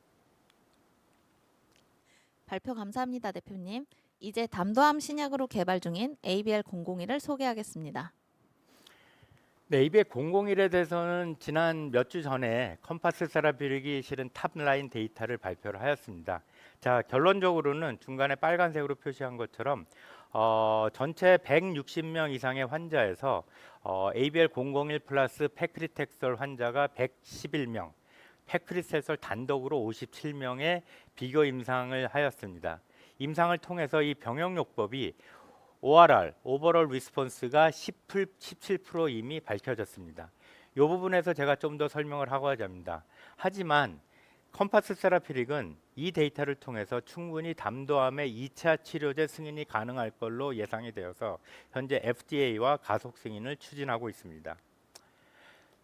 Speaker 2: 발표 감사합니다, 대표님. 이제 담도암 신약으로 개발 중인 ABL001을 소개하겠습니다.
Speaker 3: 네, ABL001에 대해서는 지난 몇 주 전에 컴파스 세라피릭이 실은 탑라인 데이터를 발표를 하였습니다. 자, 결론적으로는 중간에 빨간색으로 표시한 것처럼 전체 160명 이상의 환자에서 ABL001 플러스 페크리텍솔 환자가 111명, 페크리텍솔 단독으로 57명의 비교 임상을 하였습니다. 임상을 통해서 이 병역요법이 ORR, 오버롤 리스폰스가 17% 이미 밝혀졌습니다. 이 부분에서 제가 좀 더 설명을 하고자 합니다. 하지만 컴파스 세라피릭은 이 데이터를 통해서 충분히 담도암의 2차 치료제 승인이 가능할 걸로 예상이 되어서 현재 FDA와 가속 승인을 추진하고 있습니다.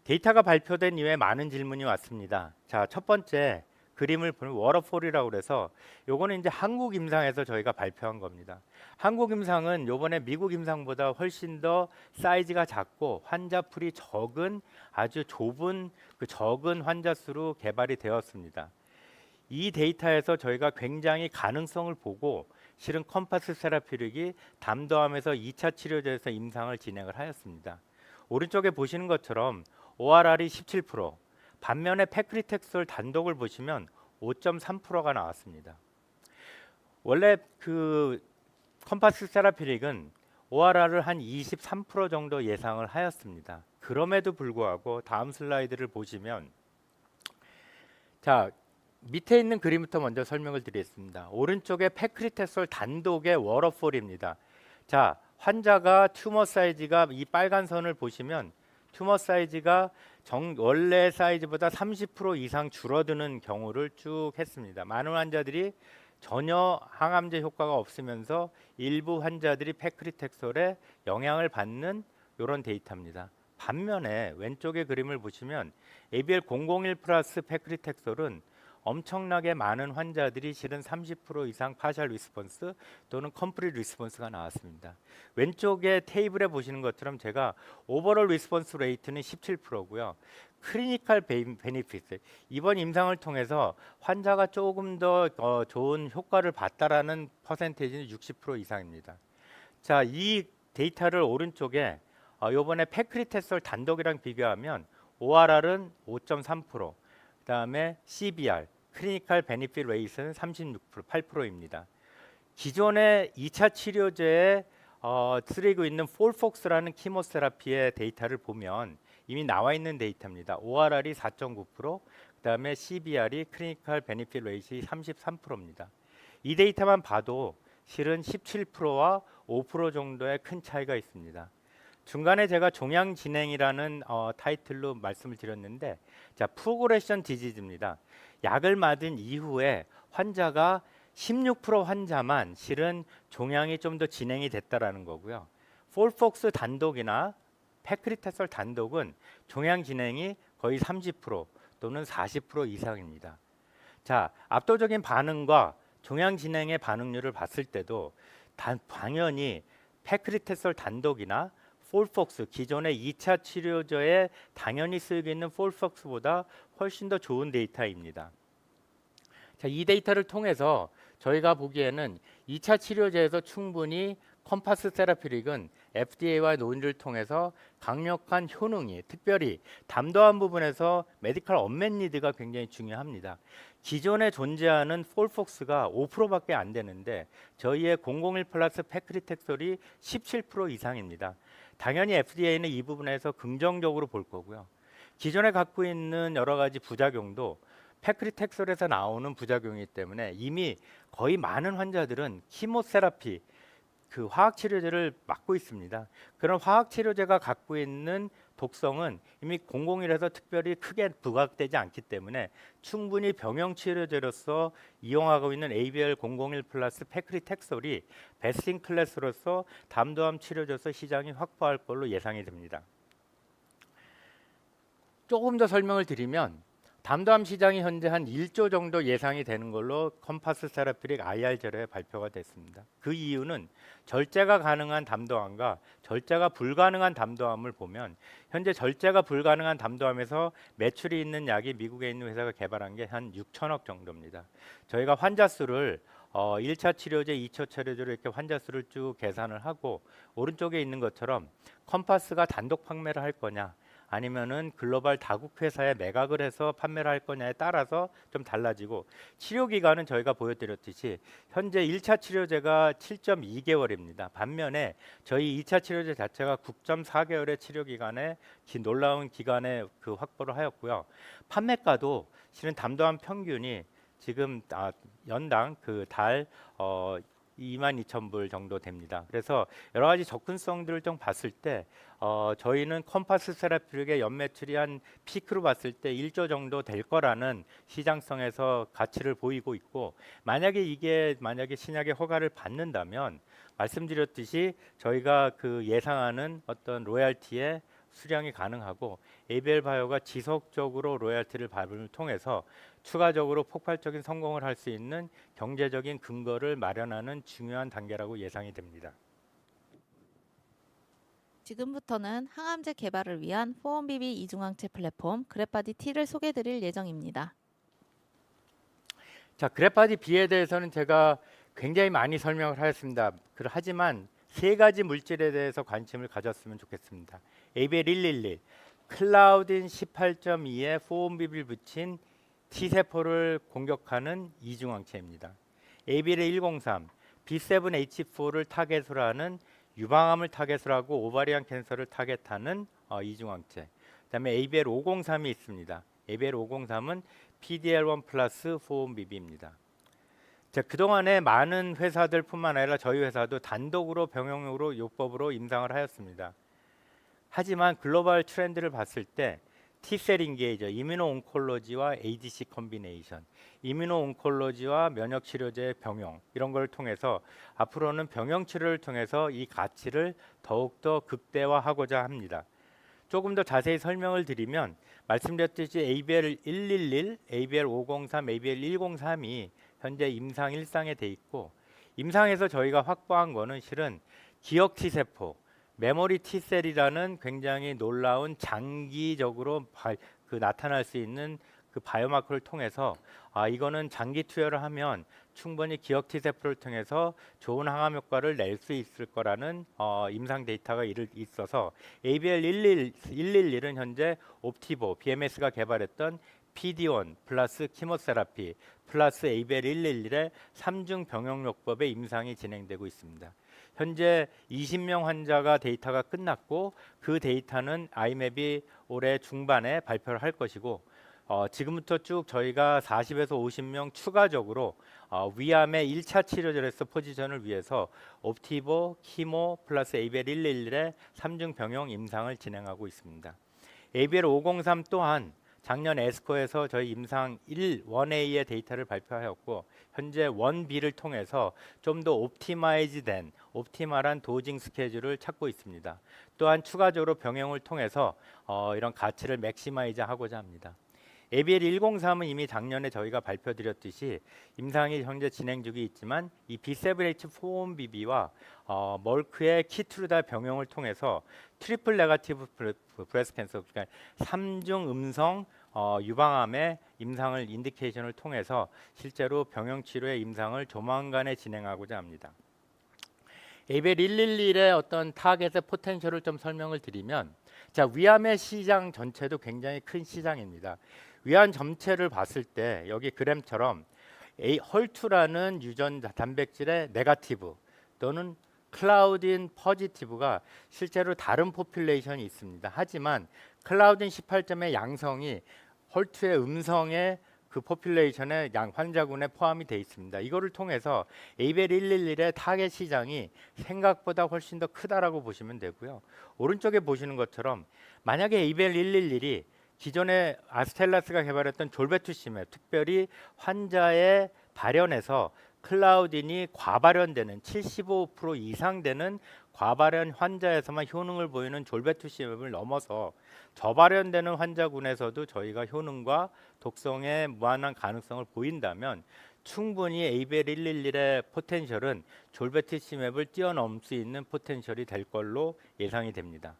Speaker 3: 데이터가 발표된 이후에 많은 질문이 왔습니다. 자, 첫 번째 그림을 보면 워터폴이라고 그래서 요거는 이제 한국 임상에서 저희가 발표한 겁니다. 한국 임상은 요번에 미국 임상보다 훨씬 더 사이즈가 작고 환자풀이 적은 아주 좁은 그 적은 환자 수로 개발이 되었습니다. 이 데이터에서 저희가 굉장히 가능성을 보고 실은 컴파스 세라피릭이 담도암에서 2차 치료제에서 임상을 진행을 하였습니다. 오른쪽에 보시는 것처럼 ORR이 17%, 반면에 페크리텍솔 단독을 보시면 5.3%가 나왔습니다. 원래 그 컴파스 세라피릭은 ORR을 한 23% 정도 예상을 하였습니다. 그럼에도 불구하고 다음 슬라이드를 보시면 자, 밑에 있는 그림부터 먼저 설명을 드리겠습니다. 오른쪽에 페크리텍솔 단독의 워터폴입니다. 자, 환자가 튜머 사이즈가 이 빨간 선을 보시면 튜머 사이즈가 원래 사이즈보다 30% 이상 줄어드는 경우를 쭉 했습니다. 많은 환자들이 전혀 항암제 효과가 없으면서 일부 환자들이 페크리텍솔에 영향을 받는 이런 데이터입니다. 반면에 왼쪽의 그림을 보시면 ABL001 플러스 페크리텍솔은 엄청나게 많은 환자들이 실은 30% 이상 파셜 리스폰스 또는 컴플리트 리스폰스가 나왔습니다. 왼쪽에 테이블에 보시는 것처럼 제가 오버롤 리스폰스 레이트는 17%고요. 클리니컬 베니피트 이번 임상을 통해서 환자가 조금 더 좋은 효과를 봤다라는 퍼센테이지는 60% 이상입니다. 자, 이 데이터를 오른쪽에 요번에 페크리텍솔 단독이랑 비교하면 ORR은 5.3%, 그다음에 CBR 클리니컬 베니핏 레이트는 36%, 8%입니다. 기존의 2차 치료제에 쓰이고 있는 폴폭스라는 키모세라피의 데이터를 보면 이미 나와 있는 데이터입니다. ORR이 4.9%, 그다음에 CBR이 클리니컬 베니핏 레이트 33%입니다. 이 데이터만 봐도 실은 17%와 5% 정도의 큰 차이가 있습니다. 중간에 제가 종양 진행이라는 타이틀로 말씀을 드렸는데, 자, 프로그레션 디지즈입니다. 약을 맞은 이후에 환자가 16% 환자만 실은 종양이 좀 더 진행이 됐다라는 거고요. 폴폭스 단독이나 페크리텍솔 단독은 종양 진행이 거의 30% 또는 40% 이상입니다. 자, 압도적인 반응과 종양 진행의 반응률을 봤을 때도 당연히 페크리텍솔 단독이나 폴폭스 기존의 2차 치료제에 당연히 쓰이고 있는 폴폭스보다 훨씬 더 좋은 데이터입니다. 자, 이 데이터를 통해서 저희가 보기에는 2차 치료제에서 충분히 컴파스 세라피릭은 FDA와 논의를 통해서 강력한 효능이 특별히 담도암 부분에서 메디컬 언맷 니드가 굉장히 중요합니다. 기존에 존재하는 폴폭스가 5%밖에 안 되는데 저희의 001 플러스 페크리텍솔이 17% 이상입니다. 당연히 FDA는 이 부분에서 긍정적으로 볼 거고요. 기존에 갖고 있는 여러 가지 부작용도 페크리텍솔에서 나오는 부작용이기 때문에 이미 거의 많은 환자들은 키모세라피 그 화학 치료제를 맞고 있습니다. 그런 화학 치료제가 갖고 있는 독성은 이미 001에서 특별히 크게 부각되지 않기 때문에 충분히 병용 치료제로서 이용하고 있는 ABL001 플러스 페크리텍솔이 베스트 인 클래스로서 담도암 치료제로서 시장이 확보할 걸로 예상이 됩니다. 조금 더 설명을 드리면 담도암 시장이 현재 한 1조 정도 예상이 되는 걸로 컴파스 세라피릭 IR 재료에 발표가 됐습니다. 그 이유는 절제가 가능한 담도암과 절제가 불가능한 담도암을 보면 현재 절제가 불가능한 담도암에서 매출이 있는 약이 미국에 있는 회사가 개발한 게 한 6천억 정도입니다. 저희가 환자 수를 1차 치료제, 2차 치료제로 이렇게 환자 수를 쭉 계산을 하고 오른쪽에 있는 것처럼 컴파스가 단독 판매를 할 거냐 아니면은 글로벌 다국 회사에 매각을 해서 판매를 할 거냐에 따라서 좀 달라지고 치료 기간은 저희가 보여드렸듯이 현재 1차 치료제가 7.2개월입니다. 반면에 저희 2차 치료제 자체가 9.4개월의 치료 기간에 놀라운 기간에 그 확보를 하였고요. 판매가도 실은 담도암 평균이 지금 연당 그 달 22,000불 정도 됩니다. 그래서 여러 가지 접근성들을 좀 봤을 때 저희는 컴파스 세라피릭의 연매출이 한 피크로 봤을 때 1조 정도 될 거라는 시장성에서 가치를 보이고 있고, 만약에 신약의 허가를 받는다면 말씀드렸듯이 저희가 그 예상하는 어떤 로얄티의 수량이 가능하고 ABL 바이오가 지속적으로 로얄티를 받음을 통해서 추가적으로 폭발적인 성공을 할 수 있는 경제적인 근거를 마련하는 중요한 단계라고 예상이 됩니다.
Speaker 2: 지금부터는 항암제 개발을 위한 4ONBB 이중항체 플랫폼 그랩바디 T를 소개해드릴 예정입니다.
Speaker 3: 자, 그래파디 B에 대해서는 제가 굉장히 많이 설명을 하였습니다. 하지만 세 가지 물질에 대해서 관심을 가졌으면 좋겠습니다. ABL 111, 클라우딘 18.2에 4ONBB를 붙인 T세포를 공격하는 이중항체입니다. ABL 103, B7H4를 타겟으로 하는 유방암을 타겟으로 하고 오바리안 캔서를 타겟하는 이중항체. 그다음에 ABL 503이 있습니다. ABL 503은 PDL1 플러스 4ONBB입니다. 그동안에 많은 회사들뿐만 아니라 저희 회사도 단독으로 병용으로 요법으로 임상을 하였습니다. 하지만 글로벌 트렌드를 봤을 때 T셀 인게이저, 이뮤노 온콜로지와 ADC 콤비네이션, 이뮤노 온콜로지와 면역 치료제 병용, 이런 걸 통해서 앞으로는 병용 치료를 통해서 이 가치를 더욱더 극대화하고자 합니다. 조금 더 자세히 설명을 드리면 말씀드렸듯이 ABL 111, ABL 503, ABL 103이 현재 임상 1상에 돼 있고, 임상에서 저희가 확보한 거는 실은 기억 T세포, 메모리 T셀이라는 굉장히 놀라운 장기적으로 나타날 수 있는 그 바이오마커를 통해서 이거는 장기 투여를 하면 충분히 기억 T세포를 통해서 좋은 항암 효과를 낼 수 있을 거라는 임상 데이터가 있어서 ABL 111은 현재 옵티보, BMS가 개발했던 PD1 플러스 키모세라피 플러스 ABL 111의 3중 병용요법의 임상이 진행되고 있습니다. 현재 20명 환자가 데이터가 끝났고 그 데이터는 아이맵이 올해 중반에 발표를 할 것이고, 지금부터 쭉 저희가 40에서 50명 추가적으로 위암의 1차 치료제로서 포지션을 위해서 옵티보, 키모 플러스 ABL 111의 3중 병용 임상을 진행하고 있습니다. ABL 503 또한 작년 에스코에서 저희 임상 1A의 데이터를 발표하였고, 현재 1B를 통해서 좀 더 옵티마이즈된 옵티멀한 도징 스케줄을 찾고 있습니다. 또한 추가적으로 병용을 통해서 이런 가치를 맥시마이즈 하고자 합니다. ABL 103은 이미 작년에 저희가 발표드렸듯이 임상이 현재 진행 중에 있지만 이 B7H4ONBB와 멀크의 키트루다 병용을 통해서 트리플 네거티브 브레스트 캔서, 그러니까 3중 음성 유방암의 임상을 인디케이션을 통해서 실제로 병용 치료의 임상을 조만간에 진행하고자 합니다. ABL 111의 어떤 타겟의 포텐셜을 좀 설명을 드리면, 자, 위암의 시장 전체도 굉장히 큰 시장입니다. 위암 전체를 봤을 때 여기 그램처럼 헐투라는 유전 단백질의 네거티브 또는 클라우딘 포지티브가 실제로 다른 포퓰레이션이 있습니다. 하지만 클라우딘 18점의 양성이 헐투의 음성의 그 포퓰레이션의 환자군에 포함이 되어 있습니다. 이거를 통해서 ABL 111의 타겟 시장이 생각보다 훨씬 더 크다라고 보시면 되고요. 오른쪽에 보시는 것처럼 만약에 ABL 111이 기존에 아스텔라스가 개발했던 졸베투시맵, 특별히 환자의 발현에서 클라우딘이 과발현되는 75% 이상 되는 과발현 환자에서만 효능을 보이는 졸베투시맵을 넘어서 저발현되는 환자군에서도 저희가 효능과 독성의 무한한 가능성을 보인다면 충분히 ABL 111의 포텐셜은 졸베투시맵을 뛰어넘을 수 있는 포텐셜이 될 걸로 예상이 됩니다.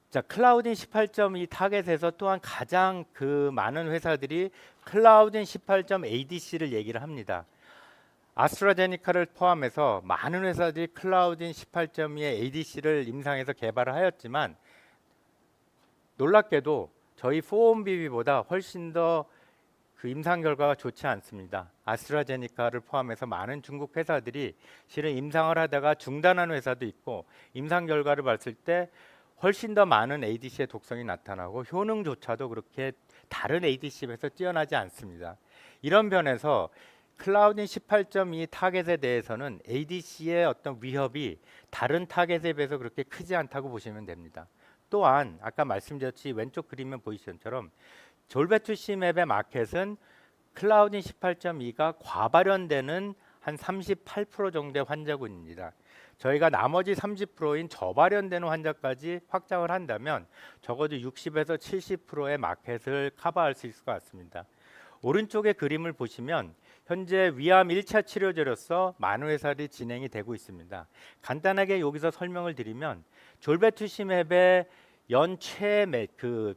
Speaker 3: 자, 클라우딘 18.2 타겟에서 또한 가장 많은 회사들이 클라우딘 18점 ADC를 얘기를 합니다. 아스트라제네카를 포함해서 많은 회사들이 클라우딘 18.2의 ADC를 임상에서 개발을 하였지만 놀랍게도 저희 4ONBB보다 훨씬 더 그 임상 결과가 좋지 않습니다. 아스트라제네카를 포함해서 많은 중국 회사들이 실은 임상을 하다가 중단한 회사도 있고, 임상 결과를 봤을 때 훨씬 더 많은 ADC의 독성이 나타나고 효능조차도 그렇게 다른 ADC에 비해서 뛰어나지 않습니다. 이런 면에서 클라우딘 18.2 타겟에 대해서는 ADC의 어떤 위협이 다른 타겟에 비해서 그렇게 크지 않다고 보시면 됩니다. 또한 아까 말씀드렸듯이 왼쪽 그림에 보이시는 것처럼 졸베투시 맵의 마켓은 클라우딘 18.2가 과발현되는 한 38% 정도의 환자군입니다. 저희가 나머지 30%인 저발현되는 환자까지 확장을 한다면 적어도 60에서 70%의 마켓을 커버할 수 있을 것 같습니다. 오른쪽의 그림을 보시면 현재 위암 1차 치료제로서 만회살이 진행이 되고 있습니다. 간단하게 여기서 설명을 드리면 졸베투시맵의 연최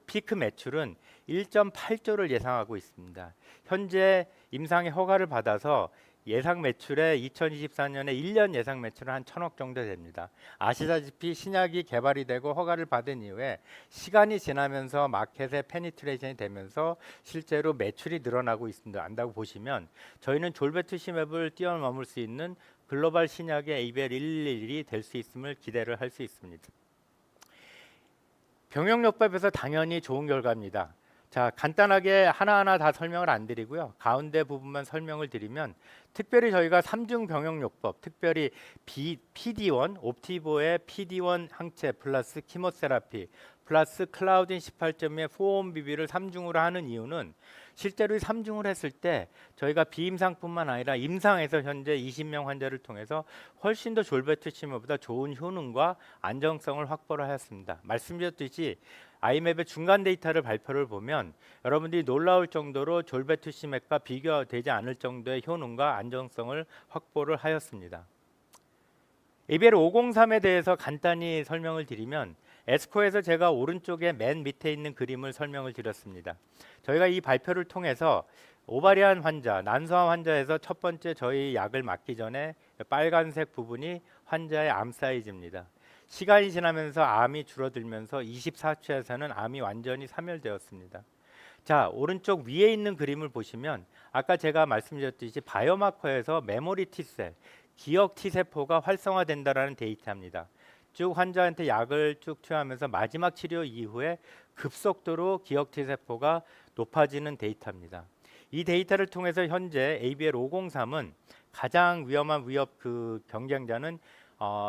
Speaker 3: 피크 매출은 1.8조를 예상하고 있습니다. 현재 임상의 허가를 받아서 예상 매출에 2024년에 1년 예상 매출은 한 1,000억 정도 됩니다. 아시다시피 신약이 개발이 되고 허가를 받은 이후에 시간이 지나면서 마켓에 페니트레이션이 되면서 실제로 매출이 늘어나고 있습니다. 안다고 보시면 저희는 졸베투시맵을 뛰어넘을 수 있는 글로벌 신약의 ABL111이 될 수 있음을 기대를 할 수 있습니다. 병역요법에서 당연히 좋은 결과입니다. 자, 간단하게 하나하나 다 설명을 안 드리고요. 가운데 부분만 설명을 드리면 특별히 저희가 3중 병역요법, 특별히 PD1, 옵티보의 PD1 항체 플러스 키모세라피 플러스 클라우딘 18.2의 포옹비비를 3중으로 하는 이유는 실제로 이 3중을 했을 때 저희가 비임상뿐만 아니라 임상에서 현재 20명 환자를 통해서 훨씬 더 졸베투시맵보다 좋은 효능과 안정성을 확보를 하였습니다. 말씀드렸듯이 아이맵의 중간 데이터를 발표를 보면 여러분들이 놀라울 정도로 졸베투시맵과 비교되지 않을 정도의 효능과 안정성을 확보를 하였습니다. ABL 503에 대해서 간단히 설명을 드리면 에스코에서 제가 오른쪽에 맨 밑에 있는 그림을 설명을 드렸습니다. 저희가 이 발표를 통해서 오바리안 환자, 난소암 환자에서 첫 번째 저희 약을 맞기 전에 빨간색 부분이 환자의 암 사이즈입니다. 시간이 지나면서 암이 줄어들면서 24초에서는 암이 완전히 사멸되었습니다. 자, 오른쪽 위에 있는 그림을 보시면 아까 제가 말씀드렸듯이 바이오마커에서 메모리 T셀, 기억 T세포가 활성화된다라는 데이터입니다. 쭉 환자한테 약을 쭉 투여하면서 마지막 치료 이후에 급속도로 기억 T세포가 높아지는 데이터입니다. 이 데이터를 통해서 현재 ABL 503은 가장 위험한 위협 경쟁자는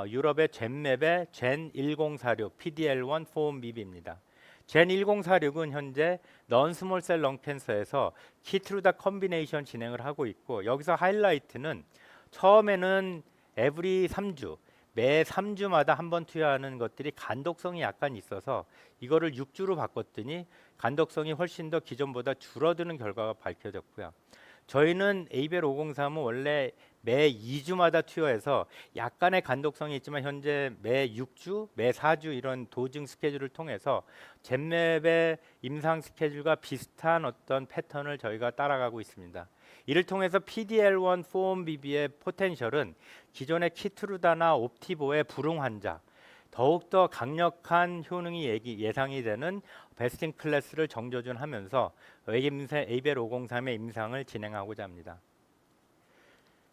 Speaker 3: 유럽의 젠맵의 젠 1046 PDL1 포옹비비입니다. 젠 1046은 현재 넌스몰셀 렁캔서에서 키트루다 컨비네이션 진행을 하고 있고 여기서 하이라이트는 처음에는 에브리 3주 매 3주마다 한 번 투여하는 것들이 간독성이 약간 있어서 이거를 6주로 바꿨더니 간독성이 훨씬 더 기존보다 줄어드는 결과가 밝혀졌고요. 저희는 ABL 503은 원래 매 2주마다 투여해서 약간의 간독성이 있지만 현재 매 6주, 매 4주 이런 도증 스케줄을 통해서 젠맵의 임상 스케줄과 비슷한 어떤 패턴을 저희가 따라가고 있습니다. 이를 통해서 PDL1 포옹비비의 포텐셜은 기존의 키트루다나 옵티보의 불응 환자, 더욱더 강력한 효능이 예상이 되는 베스트 인 클래스를 정조준하면서 ABL 503의 임상을 진행하고자 합니다.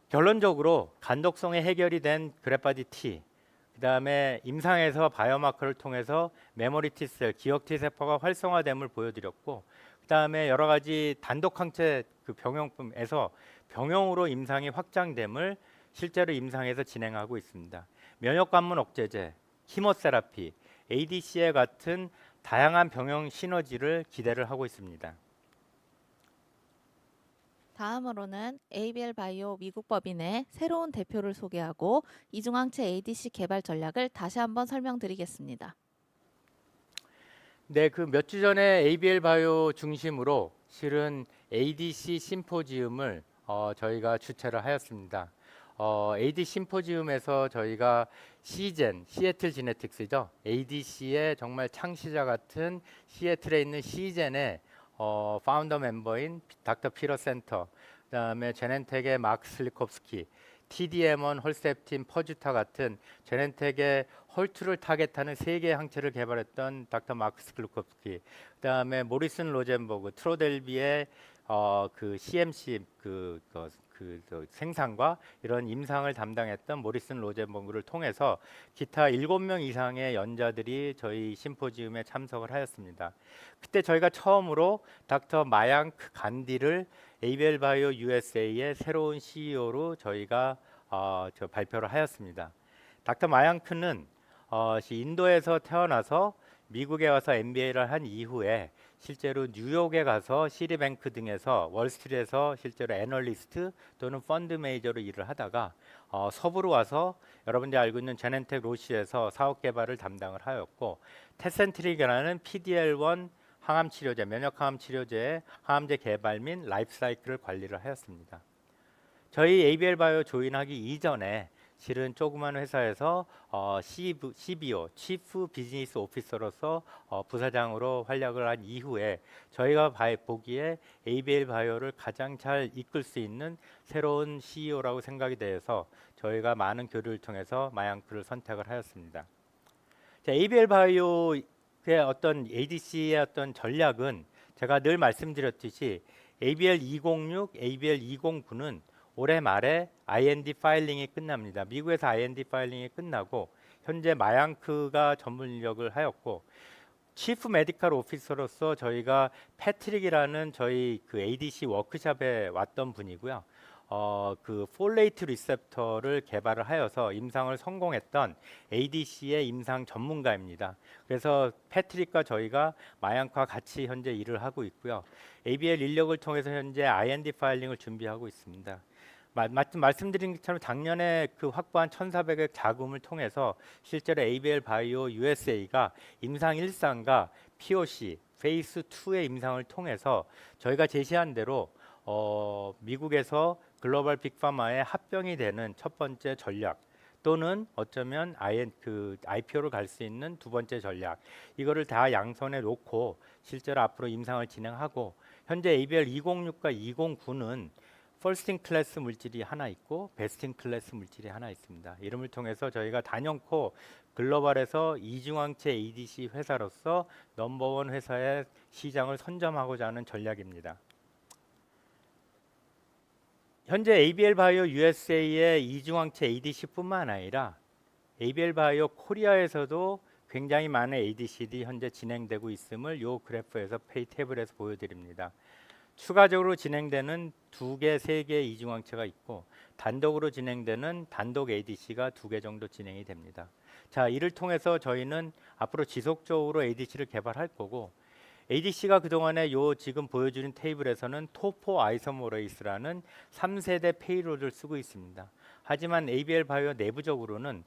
Speaker 3: 결론적으로 간독성의 해결이 된 그래파디 T, 그 다음에 임상에서 바이오마커를 통해서 메모리 T셀, 기억 T세포가 활성화됨을 보여드렸고 그 다음에 여러 가지 단독 항체 병용품에서 병용으로 임상이 확장됨을 실제로 임상에서 진행하고 있습니다. 면역관문 억제제, 키모세라피, ADC에 같은 다양한 병용 시너지를 기대를 하고 있습니다.
Speaker 2: 다음으로는 ABL 바이오 미국 법인의 새로운 대표를 소개하고 이중항체 ADC 개발 전략을 다시 한번 설명드리겠습니다.
Speaker 3: 네, 그 몇 주 전에 ABL 바이오 중심으로 실은 ADC 심포지움을 저희가 주최를 하였습니다. AD 심포지움에서 저희가 시애틀 지네틱스죠. ADC의 정말 창시자 같은 시애틀에 있는 시젠의 파운더 멤버인 닥터 피러 센터, 그다음에 제넨텍의 마크 슬리콥스키, TDM1, 헐셉틴, 퍼주타 같은 제넨텍의 헐투를 타겟하는 세 개의 항체를 개발했던 닥터 마크 슬리콥스키, 그다음에 모리슨 로젠버그, 트로델비의 그 CMC 생산과 이런 임상을 담당했던 모리슨 로젠버그를 통해서 기타 7명 이상의 연자들이 저희 심포지움에 참석을 하였습니다. 그때 저희가 처음으로 닥터 마양크 간디를 ABL 바이오 USA의 새로운 CEO로 저희가 발표를 하였습니다. 닥터 마양크는 인도에서 태어나서 미국에 와서 MBA를 한 이후에 실제로 뉴욕에 가서 시리뱅크 등에서 월스트리트에서 실제로 애널리스트 또는 펀드 매니저로 일을 하다가 서부로 와서 여러분들이 알고 있는 제넨텍 로시에서 사업 개발을 담당을 하였고, 테센트릭이라는 PDL1 항암 치료제, 면역 항암 치료제의 항암제 개발 및 라이프 사이클을 관리를 하였습니다. 저희 ABL 바이오 조인하기 이전에 실은 조그만 회사에서 CBO, 치프 비즈니스 오피서로서 부사장으로 활약을 한 이후에 저희가 보기에 ABL 바이오를 가장 잘 이끌 수 있는 새로운 CEO라고 생각이 되어서 저희가 많은 교류를 통해서 마양크를 선택을 하였습니다. ABL 바이오의 어떤 ADC의 어떤 전략은 제가 늘 말씀드렸듯이 ABL 206, ABL 209는 올해 말에 IND 파일링이 끝납니다. 미국에서 IND 파일링이 끝나고 현재 마양크가 전문 인력을 하였고, 치프 메디컬 오피서로서 저희가 패트릭이라는 저희 그 ADC 워크숍에 왔던 분이고요. 그 폴레이트 리셉터를 개발을 하여서 임상을 성공했던 ADC의 임상 전문가입니다. 그래서 패트릭과 저희가 마양크와 같이 현재 일을 하고 있고요. ABL 인력을 통해서 현재 IND 파일링을 준비하고 있습니다. 말씀드린 것처럼 작년에 그 확보한 1,400억 자금을 통해서 실제로 ABL 바이오 USA가 임상 1상과 POC 페이스 2의 임상을 통해서 저희가 제시한 대로 미국에서 글로벌 빅파마의 합병이 되는 첫 번째 전략, 또는 어쩌면 IPO로 갈 수 있는 두 번째 전략, 이거를 다 양손에 놓고 실제로 앞으로 임상을 진행하고, 현재 ABL 206과 209는 퍼스트 인 클래스 물질이 하나 있고 베스트 인 클래스 물질이 하나 있습니다. 이름을 통해서 저희가 단연코 글로벌에서 이중항체 ADC 회사로서 넘버원 회사의 시장을 선점하고자 하는 전략입니다. 현재 ABL 바이오 USA의 이중항체 ADC뿐만 아니라 ABL 바이오 코리아에서도 굉장히 많은 ADC들이 현재 진행되고 있음을 이 그래프에서 테이블에서 보여드립니다. 추가적으로 진행되는 2개, 3개 이중항체가 있고, 단독으로 진행되는 단독 ADC가 2개 정도 진행이 됩니다. 자, 이를 통해서 저희는 앞으로 지속적으로 ADC를 개발할 거고, ADC가 그동안에 지금 보여주는 테이블에서는 토포 아이소모레이스라는 3세대 페이로드를 쓰고 있습니다. 하지만 ABL 바이오 내부적으로는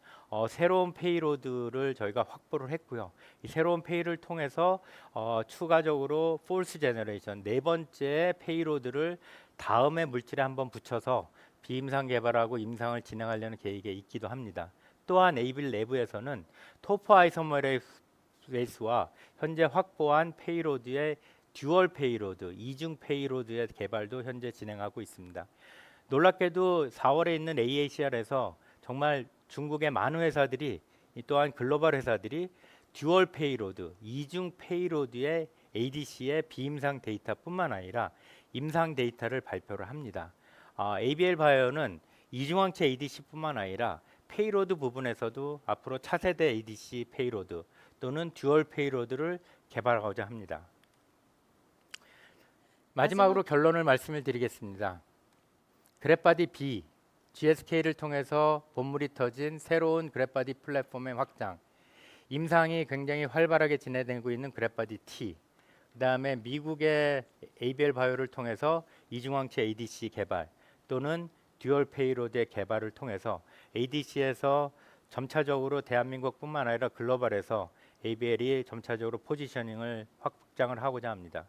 Speaker 3: 새로운 페이로드를 저희가 확보를 했고요. 이 새로운 페이를 통해서 추가적으로 폴스 제너레이션, 네 번째 페이로드를 다음에 물질에 한번 붙여서 비임상 개발하고 임상을 진행하려는 계획에 있기도 합니다. 또한 ABL 내부에서는 토포 아이소모레이스와 현재 확보한 페이로드의 듀얼 페이로드, 이중 페이로드의 개발도 현재 진행하고 있습니다. 놀랍게도 4월에 있는 AACR에서 정말 중국의 많은 회사들이, 또한 글로벌 회사들이 듀얼 페이로드, 이중 페이로드의 ADC의 비임상 데이터뿐만 아니라 임상 데이터를 발표를 합니다. ABL 바이오는 이중항체 ADC뿐만 아니라 페이로드 부분에서도 앞으로 차세대 ADC 페이로드 또는 듀얼 페이로드를 개발하고자 합니다. 마지막으로 결론을 말씀을 드리겠습니다. 그래프바디 B, GSK를 통해서 본물이 터진 새로운 그래프바디 플랫폼의 확장, 임상이 굉장히 활발하게 진행되고 있는 그래프바디 T, 그 다음에 미국의 ABL 바이오를 통해서 이중항체 ADC 개발 또는 듀얼 페이로드의 개발을 통해서 ADC에서 점차적으로 대한민국뿐만 아니라 글로벌에서 ABL이 점차적으로 포지셔닝을 확장을 하고자 합니다.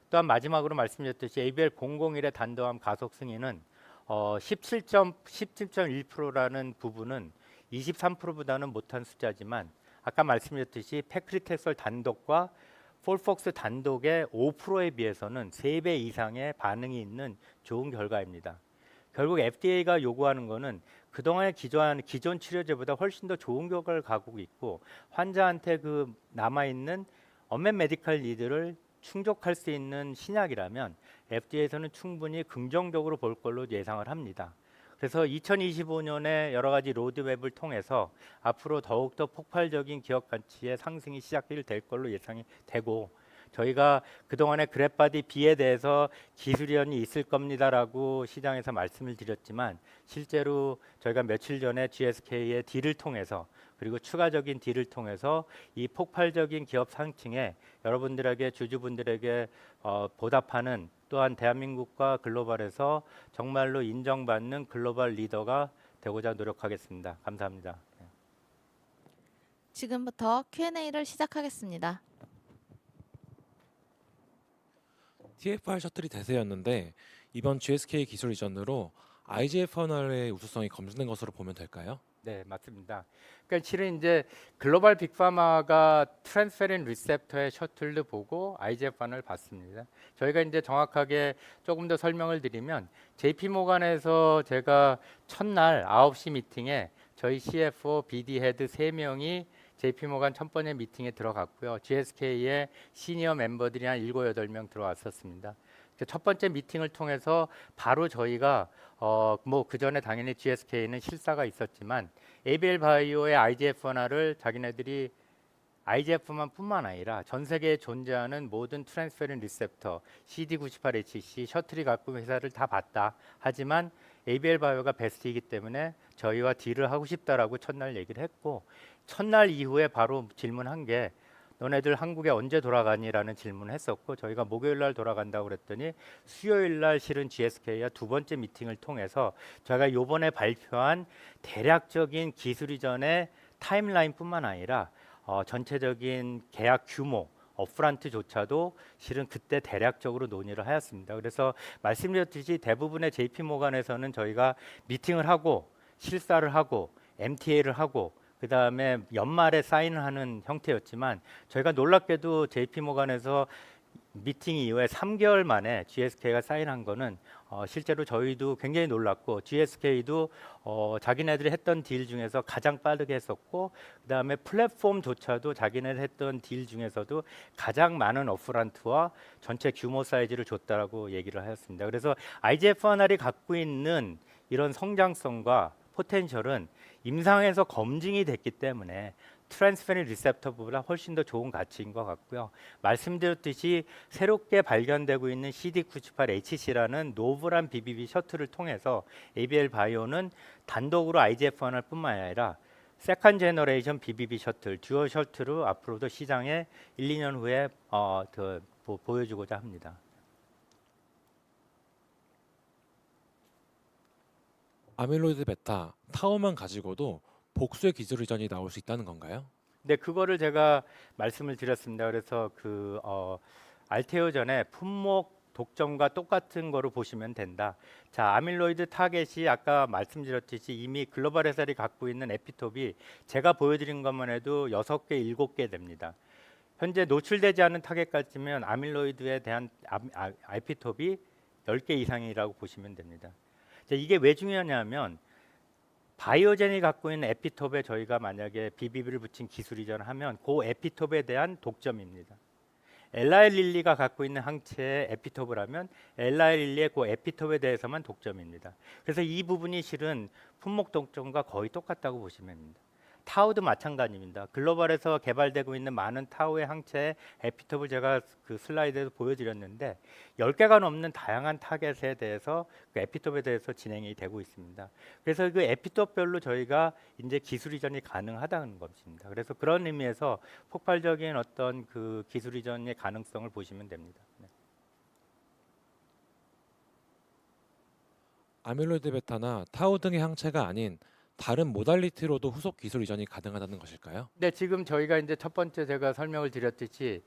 Speaker 3: 또한 마지막으로 말씀드렸듯이 ABL 001의 단도암 가속 승인은 17.1%라는 부분은 23%보다는 못한 숫자지만, 아까 말씀드렸듯이 페크리텍솔 단독과 폴폭스 단독의 5%에 비해서는 3배 이상의 반응이 있는 좋은 결과입니다. 결국 FDA가 요구하는 것은 그동안의 기존 치료제보다 훨씬 더 좋은 결과를 가지고 있고, 환자한테 그 남아있는 언맷 메디컬 니드를 충족할 수 있는 신약이라면 FDA에서는 충분히 긍정적으로 볼 걸로 예상을 합니다. 그래서 2025년에 여러 가지 로드맵을 통해서 앞으로 더욱더 폭발적인 기업 가치의 상승이 시작될 걸로 예상이 되고, 저희가 그동안에 그랩바디 B에 대해서 기술위원이 있을 겁니다라고 시장에서 말씀을 드렸지만, 실제로 저희가 며칠 전에 GSK의 딜을 통해서, 그리고 추가적인 딜을 통해서 이 폭발적인 기업 상승에 여러분들에게, 주주분들에게 보답하는, 또한 대한민국과 글로벌에서 정말로 인정받는 글로벌 리더가 되고자 노력하겠습니다. 감사합니다.
Speaker 2: 지금부터 Q&A를 시작하겠습니다.
Speaker 4: TFR 셔틀이 대세였는데 이번 GSK 기술 이전으로 IGF-1R의 우수성이 검증된 것으로 보면 될까요?
Speaker 3: 네, 맞습니다. 그러니까 실은 이제 글로벌 빅파마가 트랜스페린 리셉터의 셔틀도 보고 IGF-1을 봤습니다. 저희가 이제 정확하게 조금 더 설명을 드리면, JP모간에서 제가 첫날 9시 미팅에 저희 CFO, BD 헤드 3명이 JP모간 첫 번째 미팅에 들어갔고요. GSK의 시니어 멤버들이 한 7, 8명 들어왔었습니다. 첫 번째 미팅을 통해서 바로 저희가 뭐 그 전에 당연히 GSK는 실사가 있었지만 ABL 바이오의 IGF-1R을 자기네들이 IGF만 뿐만 아니라 전 세계에 존재하는 모든 트랜스페린 리셉터, CD98HC, 셔틀이 갖고 있는 회사를 다 봤다. 하지만 ABL 바이오가 베스트이기 때문에 저희와 딜을 하고 싶다라고 첫날 얘기를 했고, 첫날 이후에 바로 질문한 게 너네들 한국에 언제 돌아가니라는 질문을 했었고, 저희가 목요일 날 돌아간다고 그랬더니 수요일 날 실은 GSK와 두 번째 미팅을 통해서 저희가 요번에 발표한 대략적인 기술 이전의 타임라인뿐만 아니라 전체적인 계약 규모, 업프런트조차도 실은 그때 대략적으로 논의를 하였습니다. 그래서 말씀드렸듯이 대부분의 JP모간에서는 저희가 미팅을 하고 실사를 하고 MTA를 하고 그 다음에 연말에 사인을 하는 형태였지만, 저희가 놀랍게도 JP모간에서 미팅 이후에 3개월 만에 GSK가 사인한 거는 실제로 저희도 굉장히 놀랐고, GSK도 자기네들이 했던 딜 중에서 가장 빠르게 했었고, 그 다음에 플랫폼조차도 자기네들 했던 딜 중에서도 가장 많은 업프런트와 전체 규모 사이즈를 줬다라고 얘기를 하였습니다. 그래서 IGF-1R이 갖고 있는 이런 성장성과 포텐셜은 임상에서 검증이 됐기 때문에 트랜스페린 리셉터보다 훨씬 더 좋은 가치인 것 같고요. 말씀드렸듯이 새롭게 발견되고 있는 CD98HC라는 노블한 BBB 셔틀을 통해서 ABL 바이오는 단독으로 IGF-1R 뿐만 아니라 세컨 제너레이션 BBB 셔틀, 듀얼 셔틀로 앞으로도 시장에 1, 2년 후에 더 보여주고자 합니다.
Speaker 4: 아밀로이드 베타, 타우만 가지고도 복수의 기술 이전이 나올 수 있다는 건가요?
Speaker 3: 네, 그거를 제가 말씀을 드렸습니다. 그래서 알테오 전에 품목 독점과 똑같은 거로 보시면 된다. 자, 아밀로이드 타겟이 아까 말씀드렸듯이 이미 글로벌 회사들이 갖고 있는 에피톱이 제가 보여드린 것만 해도 6개, 7개 됩니다. 현재 노출되지 않은 타겟까지면 아밀로이드에 대한 에피톱이 10개 이상이라고 보시면 됩니다. 자, 이게 왜 중요하냐면, 바이오젠이 갖고 있는 에피톱에 저희가 만약에 BBB를 붙인 기술 이전을 하면 그 에피톱에 대한 독점입니다. 엘라이 릴리가 갖고 있는 항체의 에피톱을 하면 엘라이 릴리의 그 에피톱에 대해서만 독점입니다. 그래서 이 부분이 실은 품목 독점과 거의 똑같다고 보시면 됩니다. 타우도 마찬가지입니다. 글로벌에서 개발되고 있는 많은 타우의 항체의 에피톱을 제가 그 슬라이드에서 보여드렸는데 10개가 넘는 다양한 타겟에 대해서 그 에피톱에 대해서 진행이 되고 있습니다. 그래서 그 에피톱별로 저희가 이제 기술 이전이 가능하다는 것입니다. 그래서 그런 의미에서 폭발적인 어떤 그 기술 이전의 가능성을 보시면 됩니다. 네.
Speaker 4: 아밀로이드 베타나 타우 등의 항체가 아닌 다른 모달리티로도 후속 기술 이전이 가능하다는 것일까요?
Speaker 3: 네, 지금 저희가 이제 첫 번째 제가 설명을 드렸듯이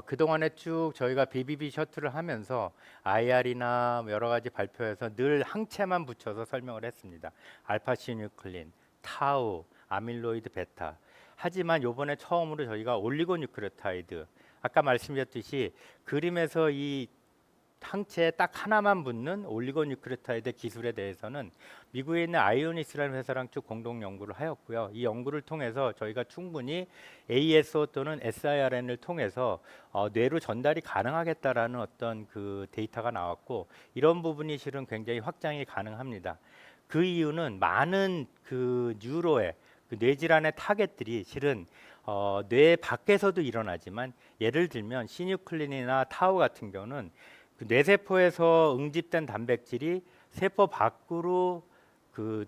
Speaker 3: 그동안에 쭉 저희가 BBB 셔틀을 하면서 IR이나 여러 가지 발표에서 늘 항체만 붙여서 설명을 했습니다. 알파 시뉴클린, 타우, 아밀로이드 베타. 하지만 요번에 처음으로 저희가 올리고뉴크레오타이드, 아까 말씀드렸듯이 그림에서 이 항체에 딱 하나만 붙는 올리고뉴크레오타이드 기술에 대해서는 미국에 있는 아이오니스라는 회사랑 쭉 공동 연구를 하였고요. 이 연구를 통해서 저희가 충분히 ASO 또는 siRN을 통해서 뇌로 전달이 가능하겠다라는 어떤 그 데이터가 나왔고, 이런 부분이 실은 굉장히 확장이 가능합니다. 그 이유는 많은 그 뉴로의 그 뇌질환의 타겟들이 실은 뇌 밖에서도 일어나지만, 예를 들면 시뉴클린이나 타우 같은 경우는 그 뇌세포에서 응집된 단백질이 세포 밖으로 그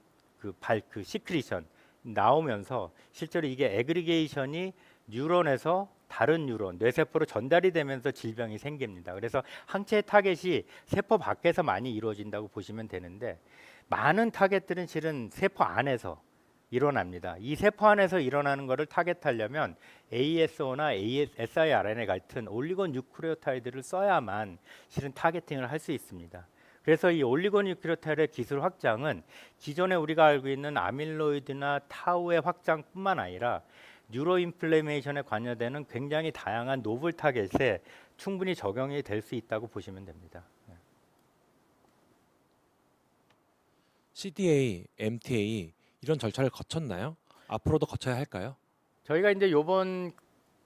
Speaker 3: 시크리션 나오면서 실제로 이게 애그리게이션이 뉴런에서 다른 뉴런, 뇌세포로 전달이 되면서 질병이 생깁니다. 그래서 항체의 타겟이 세포 밖에서 많이 이루어진다고 보시면 되는데, 많은 타겟들은 실은 세포 안에서 일어납니다. 이 세포 안에서 일어나는 것을 타겟하려면 ASO나 siRNA 같은 올리고뉴크레오타이드를 써야만 실은 타겟팅을 할 수 있습니다. 그래서 이 올리고뉴크레오타이드 기술 확장은 기존에 우리가 알고 있는 아밀로이드나 타우의 확장뿐만 아니라 뉴로인플레이메이션에 관여되는 굉장히 다양한 노블 타겟에 충분히 적용이 될 수 있다고 보시면 됩니다.
Speaker 4: CDA, MTA 이런 절차를 거쳤나요? 앞으로도 거쳐야 할까요?
Speaker 3: 저희가 이제 요번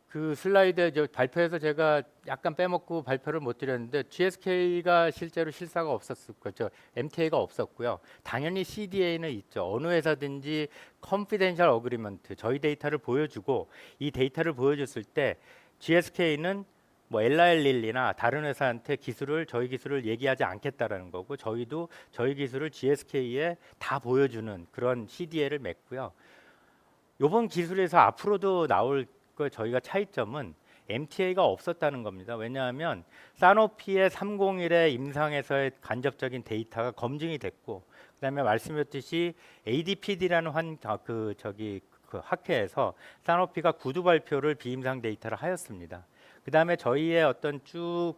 Speaker 3: 그 슬라이드 발표에서 제가 약간 빼먹고 발표를 못 드렸는데, GSK가 실제로 실사가 없었을 거죠. MTA가 없었고요. 당연히 CDA는 있죠. 어느 회사든지 컨피덴셜 어그리먼트, 저희 데이터를 보여주고 이 데이터를 보여줬을 때 GSK는 뭐 엘라엘릴리나 다른 회사한테 저희 기술을 얘기하지 않겠다라는 거고, 저희도 저희 기술을 GSK에 다 보여주는 그런 CDA를 맺고요. 이번 기술에서 앞으로도 나올 거 저희가 차이점은 MTA가 없었다는 겁니다. 왜냐하면 사노피의 301의 임상에서의 간접적인 데이터가 검증이 됐고, 그다음에 말씀드렸듯이 ADPD라는 그 학회에서 사노피가 구두 발표를 비임상 데이터를 하였습니다. 그다음에 저희의 어떤 쭉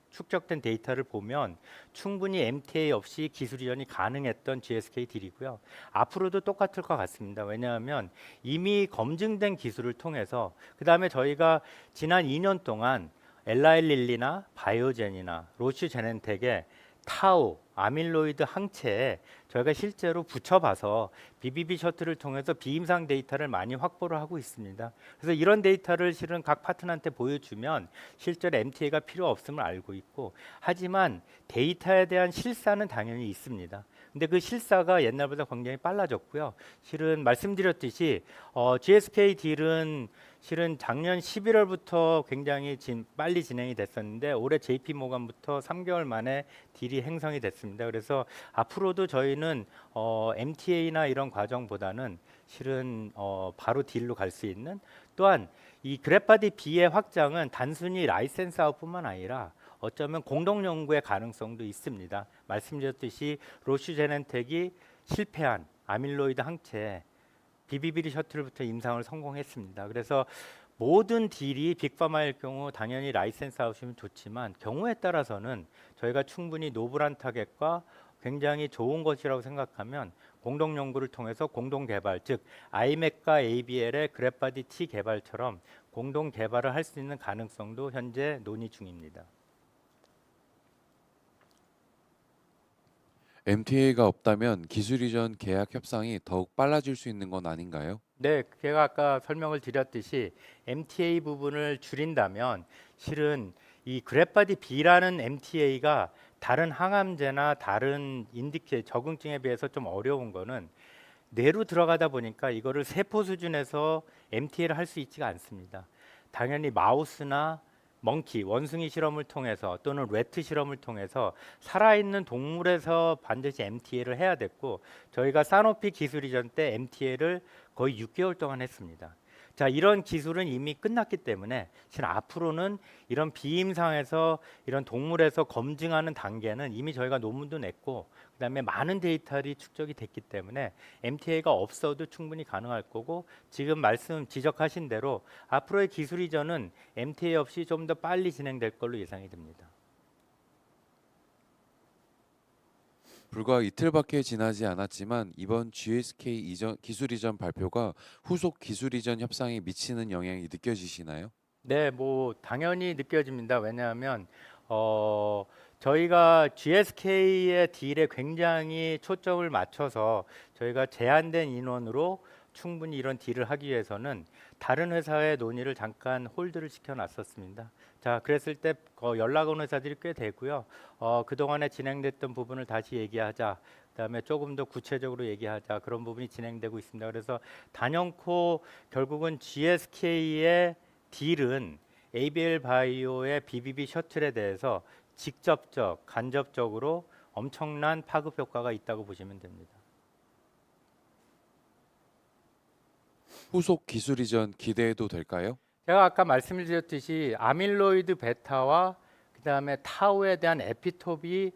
Speaker 3: 축적된 데이터를 보면 충분히 MTA 없이 기술 이전이 가능했던 GSK 딜이고요. 앞으로도 똑같을 것 같습니다. 왜냐하면 이미 검증된 기술을 통해서, 그다음에 저희가 지난 2년 동안 엘라일릴리나 바이오젠이나 로슈 제넨텍의 타우, 아밀로이드 항체에 저희가 실제로 붙여봐서 BBB 셔틀을 통해서 비임상 데이터를 많이 확보를 하고 있습니다. 그래서 이런 데이터를 실은 각 파트너한테 보여주면 실제로 MTA가 필요 없음을 알고 있고, 하지만 데이터에 대한 실사는 당연히 있습니다. 근데 그 실사가 옛날보다 굉장히 빨라졌고요. 실은 말씀드렸듯이 GSK 딜은 실은 작년 11월부터 굉장히 빨리 진행이 됐었는데, 올해 JP 모건부터 3개월 만에 딜이 행성이 됐습니다. 그래서 앞으로도 저희는 MTA나 이런 과정보다는 실은 바로 딜로 갈 수 있는, 또한 이 그래파디 B의 확장은 단순히 라이센스 아웃뿐만 아니라 어쩌면 공동 연구의 가능성도 있습니다. 말씀드렸듯이 로슈 제넨텍이 실패한 아밀로이드 항체 BBB 셔틀부터 임상을 성공했습니다. 그래서 모든 딜이 빅파마일 경우 당연히 라이센스 아웃이면 좋지만, 경우에 따라서는 저희가 충분히 노블한 타겟과 굉장히 좋은 것이라고 생각하면 공동 연구를 통해서 공동 개발, 즉 아이맥과 ABL의 그래파디 T 개발처럼 공동 개발을 할 수 있는 가능성도 현재 논의 중입니다.
Speaker 5: MTA가 없다면 기술 이전 계약 협상이 더욱 빨라질 수 있는 건 아닌가요?
Speaker 3: 네, 제가 아까 설명을 드렸듯이 MTA 부분을 줄인다면 실은 이 그래파디 B라는 MTA가 다른 항암제나 다른 적응증에 비해서 좀 어려운 거는 뇌로 들어가다 보니까 이거를 세포 수준에서 MTA를 할 수 있지가 않습니다. 당연히 마우스나 멍키, 원숭이 실험을 통해서 또는 레트 실험을 통해서 살아있는 동물에서 반드시 MTA를 해야 됐고, 저희가 사노피 기술 이전 때 MTA를 거의 6개월 동안 했습니다. 자, 이런 기술은 이미 끝났기 때문에 사실 앞으로는 이런 비임상에서 이런 동물에서 검증하는 단계는 이미 저희가 논문도 냈고, 그다음에 많은 데이터들이 축적이 됐기 때문에 MTA가 없어도 충분히 가능할 거고, 지금 지적하신 대로 앞으로의 기술 이전은 MTA 없이 좀 더 빨리 진행될 걸로 예상이 됩니다.
Speaker 5: 불과 이틀밖에 지나지 않았지만 이번 GSK 기술 이전 발표가 후속 기술 이전 협상에 미치는 영향이 느껴지시나요?
Speaker 3: 네, 뭐 당연히 느껴집니다. 왜냐하면 저희가 GSK의 딜에 굉장히 초점을 맞춰서 저희가 제한된 인원으로 충분히 이런 딜을 하기 위해서는 다른 회사의 논의를 잠깐 홀드를 시켜놨었습니다. 자, 그랬을 때 연락 온 회사들이 꽤 되고요. 그동안에 진행됐던 부분을 다시 얘기하자. 그다음에 조금 더 구체적으로 얘기하자. 그런 부분이 진행되고 있습니다. 그래서 단연코 결국은 GSK의 딜은 ABL 바이오의 BBB 셔틀에 대해서 직접적, 간접적으로 엄청난 파급 효과가 있다고 보시면 됩니다.
Speaker 5: 후속 기술 이전 기대해도 될까요?
Speaker 3: 제가 아까 말씀을 드렸듯이 아밀로이드 베타와 그다음에 타우에 대한 에피톱이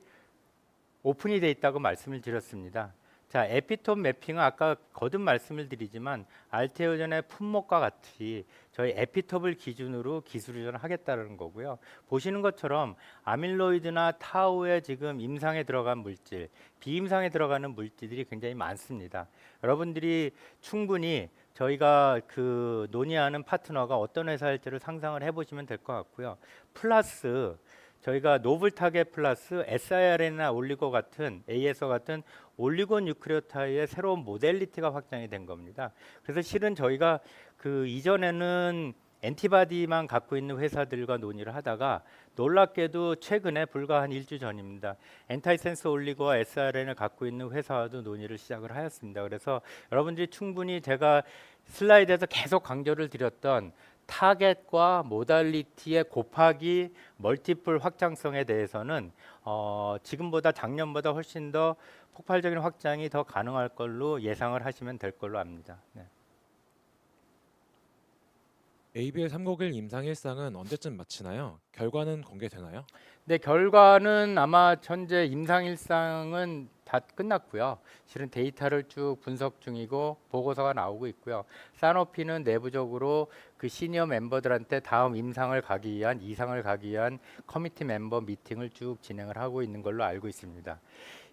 Speaker 3: 오픈이 돼 있다고 말씀을 드렸습니다. 자, 에피톱 매핑은 아까 거듭 말씀을 드리지만 알테오전의 품목과 같이 저희 에피톱을 기준으로 기술 이전을 하겠다는 거고요. 보시는 것처럼 아밀로이드나 타우에 지금 임상에 들어간 물질, 비임상에 들어가는 물질들이 굉장히 많습니다. 여러분들이 충분히 저희가 그 논의하는 파트너가 어떤 회사일지를 상상을 해보시면 될 것 같고요. 플러스 저희가 노블 타겟 플러스 siRNA 올리고 같은 ASO 같은 올리고 뉴크레오타이드의 새로운 모델리티가 확장이 된 겁니다. 그래서 실은 저희가 그 이전에는 엔티바디만 갖고 있는 회사들과 논의를 하다가 놀랍게도 최근에 불과 한 일주 전입니다. 엔타이센스 올리고와 siRNA를 갖고 있는 회사와도 논의를 시작을 하였습니다. 그래서 여러분들이 충분히 제가 슬라이드에서 계속 강조를 드렸던 타겟과 모달리티의 곱하기 멀티플 확장성에 대해서는 지금보다 작년보다 훨씬 더 폭발적인 확장이 더 가능할 걸로 예상을 하시면 될 걸로 압니다. 네.
Speaker 4: ABL 301 임상 일상은 언제쯤 마치나요? 결과는 공개되나요?
Speaker 3: 네, 결과는 아마 현재 임상 일상은 다 끝났고요. 실은 데이터를 쭉 분석 중이고 보고서가 나오고 있고요. 사노피는 내부적으로 그 시니어 멤버들한테 다음 임상을 가기 위한 이상을 가기 위한 커미티 멤버 미팅을 쭉 진행을 하고 있는 걸로 알고 있습니다.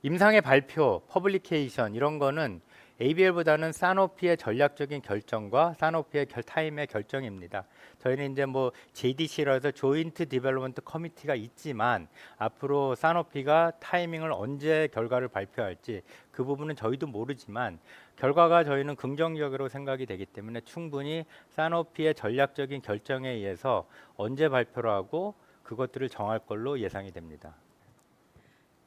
Speaker 3: 임상의 발표, 퍼블리케이션 이런 거는 ABL보다는 사노피의 전략적인 결정과 사노피의 타임의 결정입니다. 저희는 이제 뭐 JDC라서 조인트 디벨롭먼트 커미티가 있지만 앞으로 사노피가 타이밍을 언제 결과를 발표할지 그 부분은 저희도 모르지만 결과가 저희는 긍정적으로 생각이 되기 때문에 충분히 사노피의 전략적인 결정에 의해서 언제 발표를 하고 그것들을 정할 걸로 예상이 됩니다.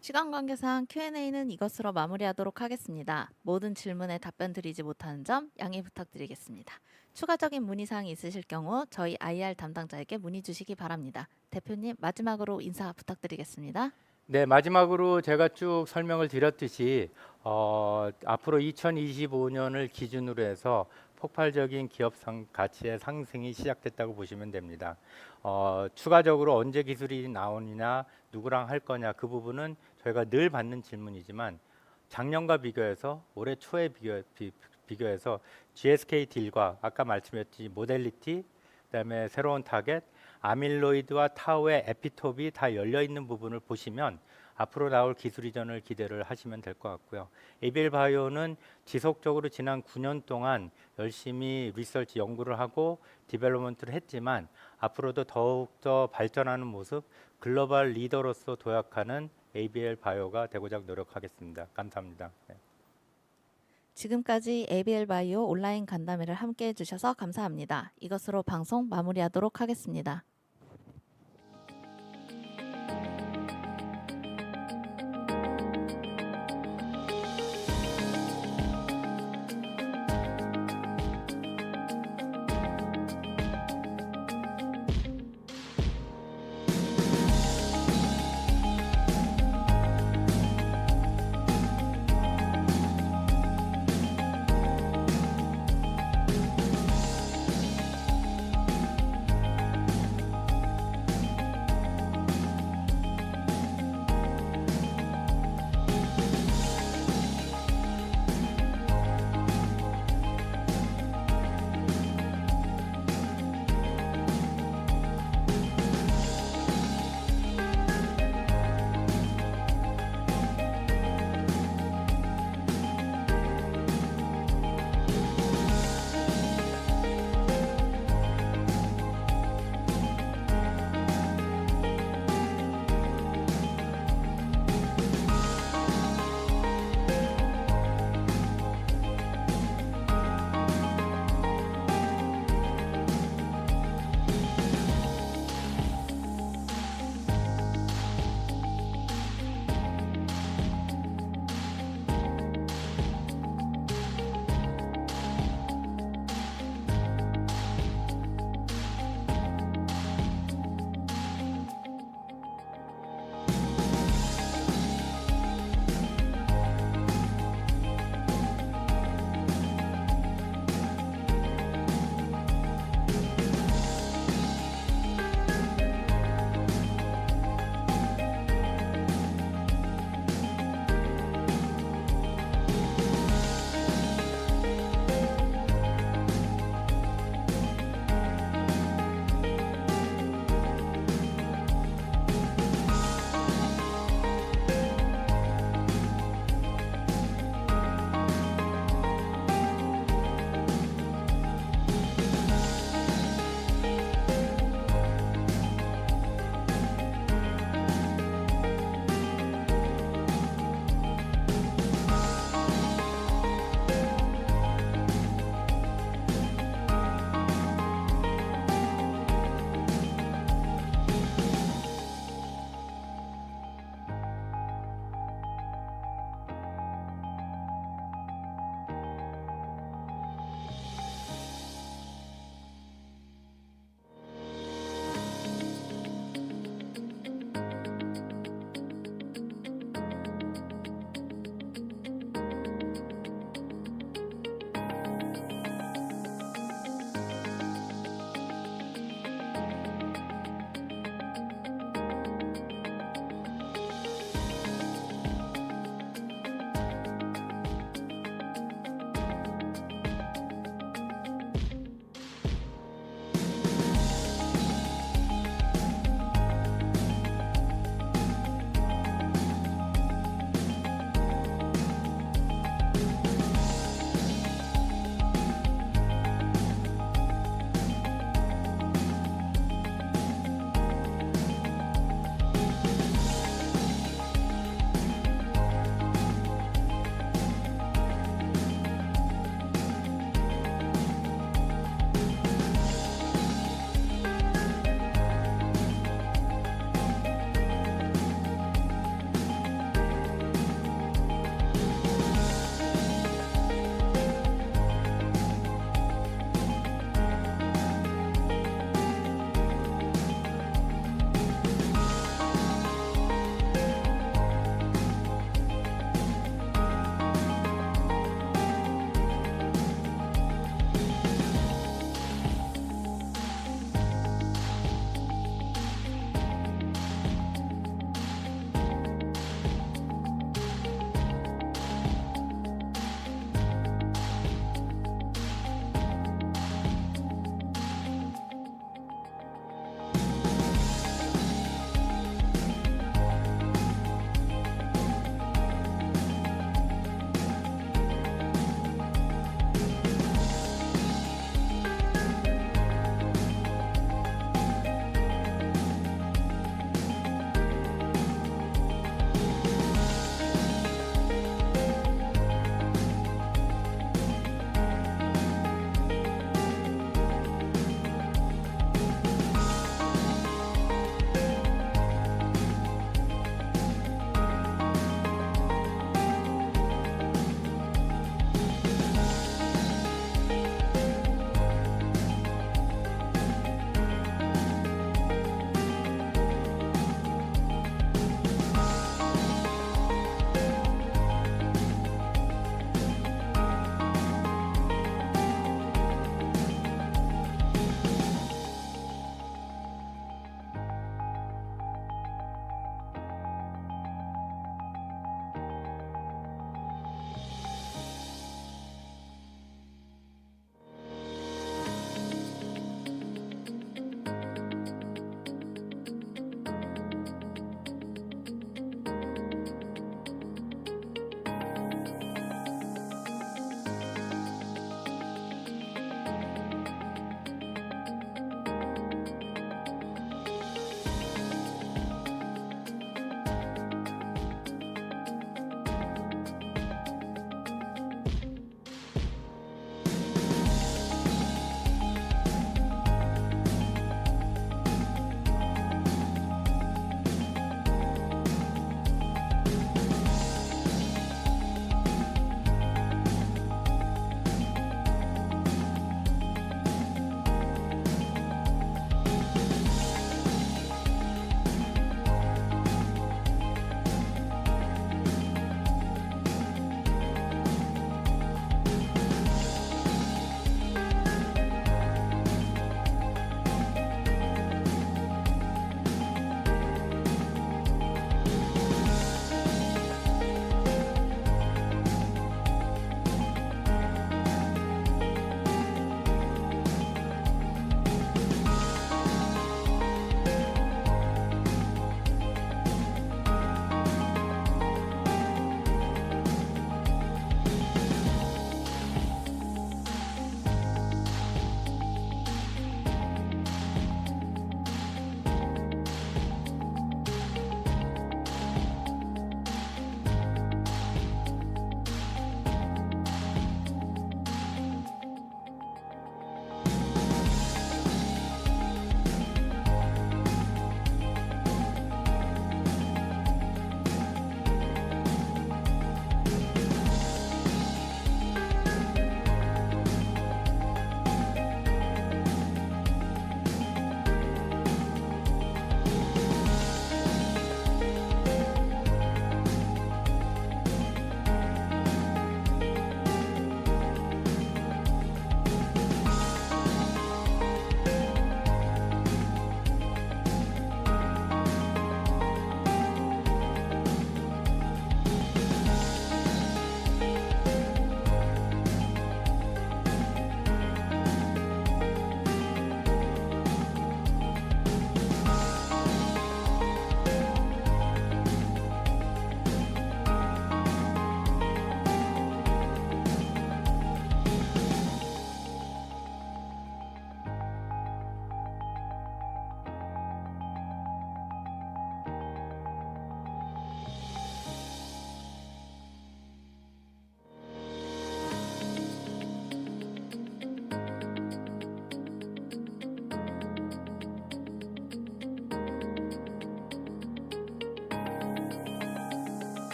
Speaker 2: 시간 관계상 Q&A는 이것으로 마무리하도록 하겠습니다. 모든 질문에 답변 드리지 못하는 점 양해 부탁드리겠습니다. 추가적인 문의사항이 있으실 경우 저희 IR 담당자에게 문의 주시기 바랍니다. 대표님 마지막으로 인사 부탁드리겠습니다.
Speaker 3: 네, 마지막으로 제가 쭉 설명을 드렸듯이 앞으로 2025년을 기준으로 해서 폭발적인 기업 가치의 상승이 시작됐다고 보시면 됩니다. 추가적으로 언제 기술이 나오느냐, 누구랑 할 거냐 그 부분은 저희가 늘 받는 질문이지만 작년과 비교해서 올해 초에 비교해서 GSK 딜과 아까 말씀드렸듯이 모델리티, 그다음에 새로운 타겟, 아밀로이드와 타우의 에피톱이 다 열려 있는 부분을 보시면 앞으로 나올 기술 이전을 기대를 하시면 될 것 같고요. ABL 바이오는 지속적으로 지난 9년 동안 열심히 리서치 연구를 하고 디벨롭먼트를 했지만 앞으로도 더욱더 발전하는 모습, 글로벌 리더로서 도약하는 ABL 바이오가 되고자 노력하겠습니다. 감사합니다. 네.
Speaker 2: 지금까지 ABL 바이오 온라인 간담회를 함께 해주셔서 감사합니다. 이것으로 방송 마무리하도록 하겠습니다.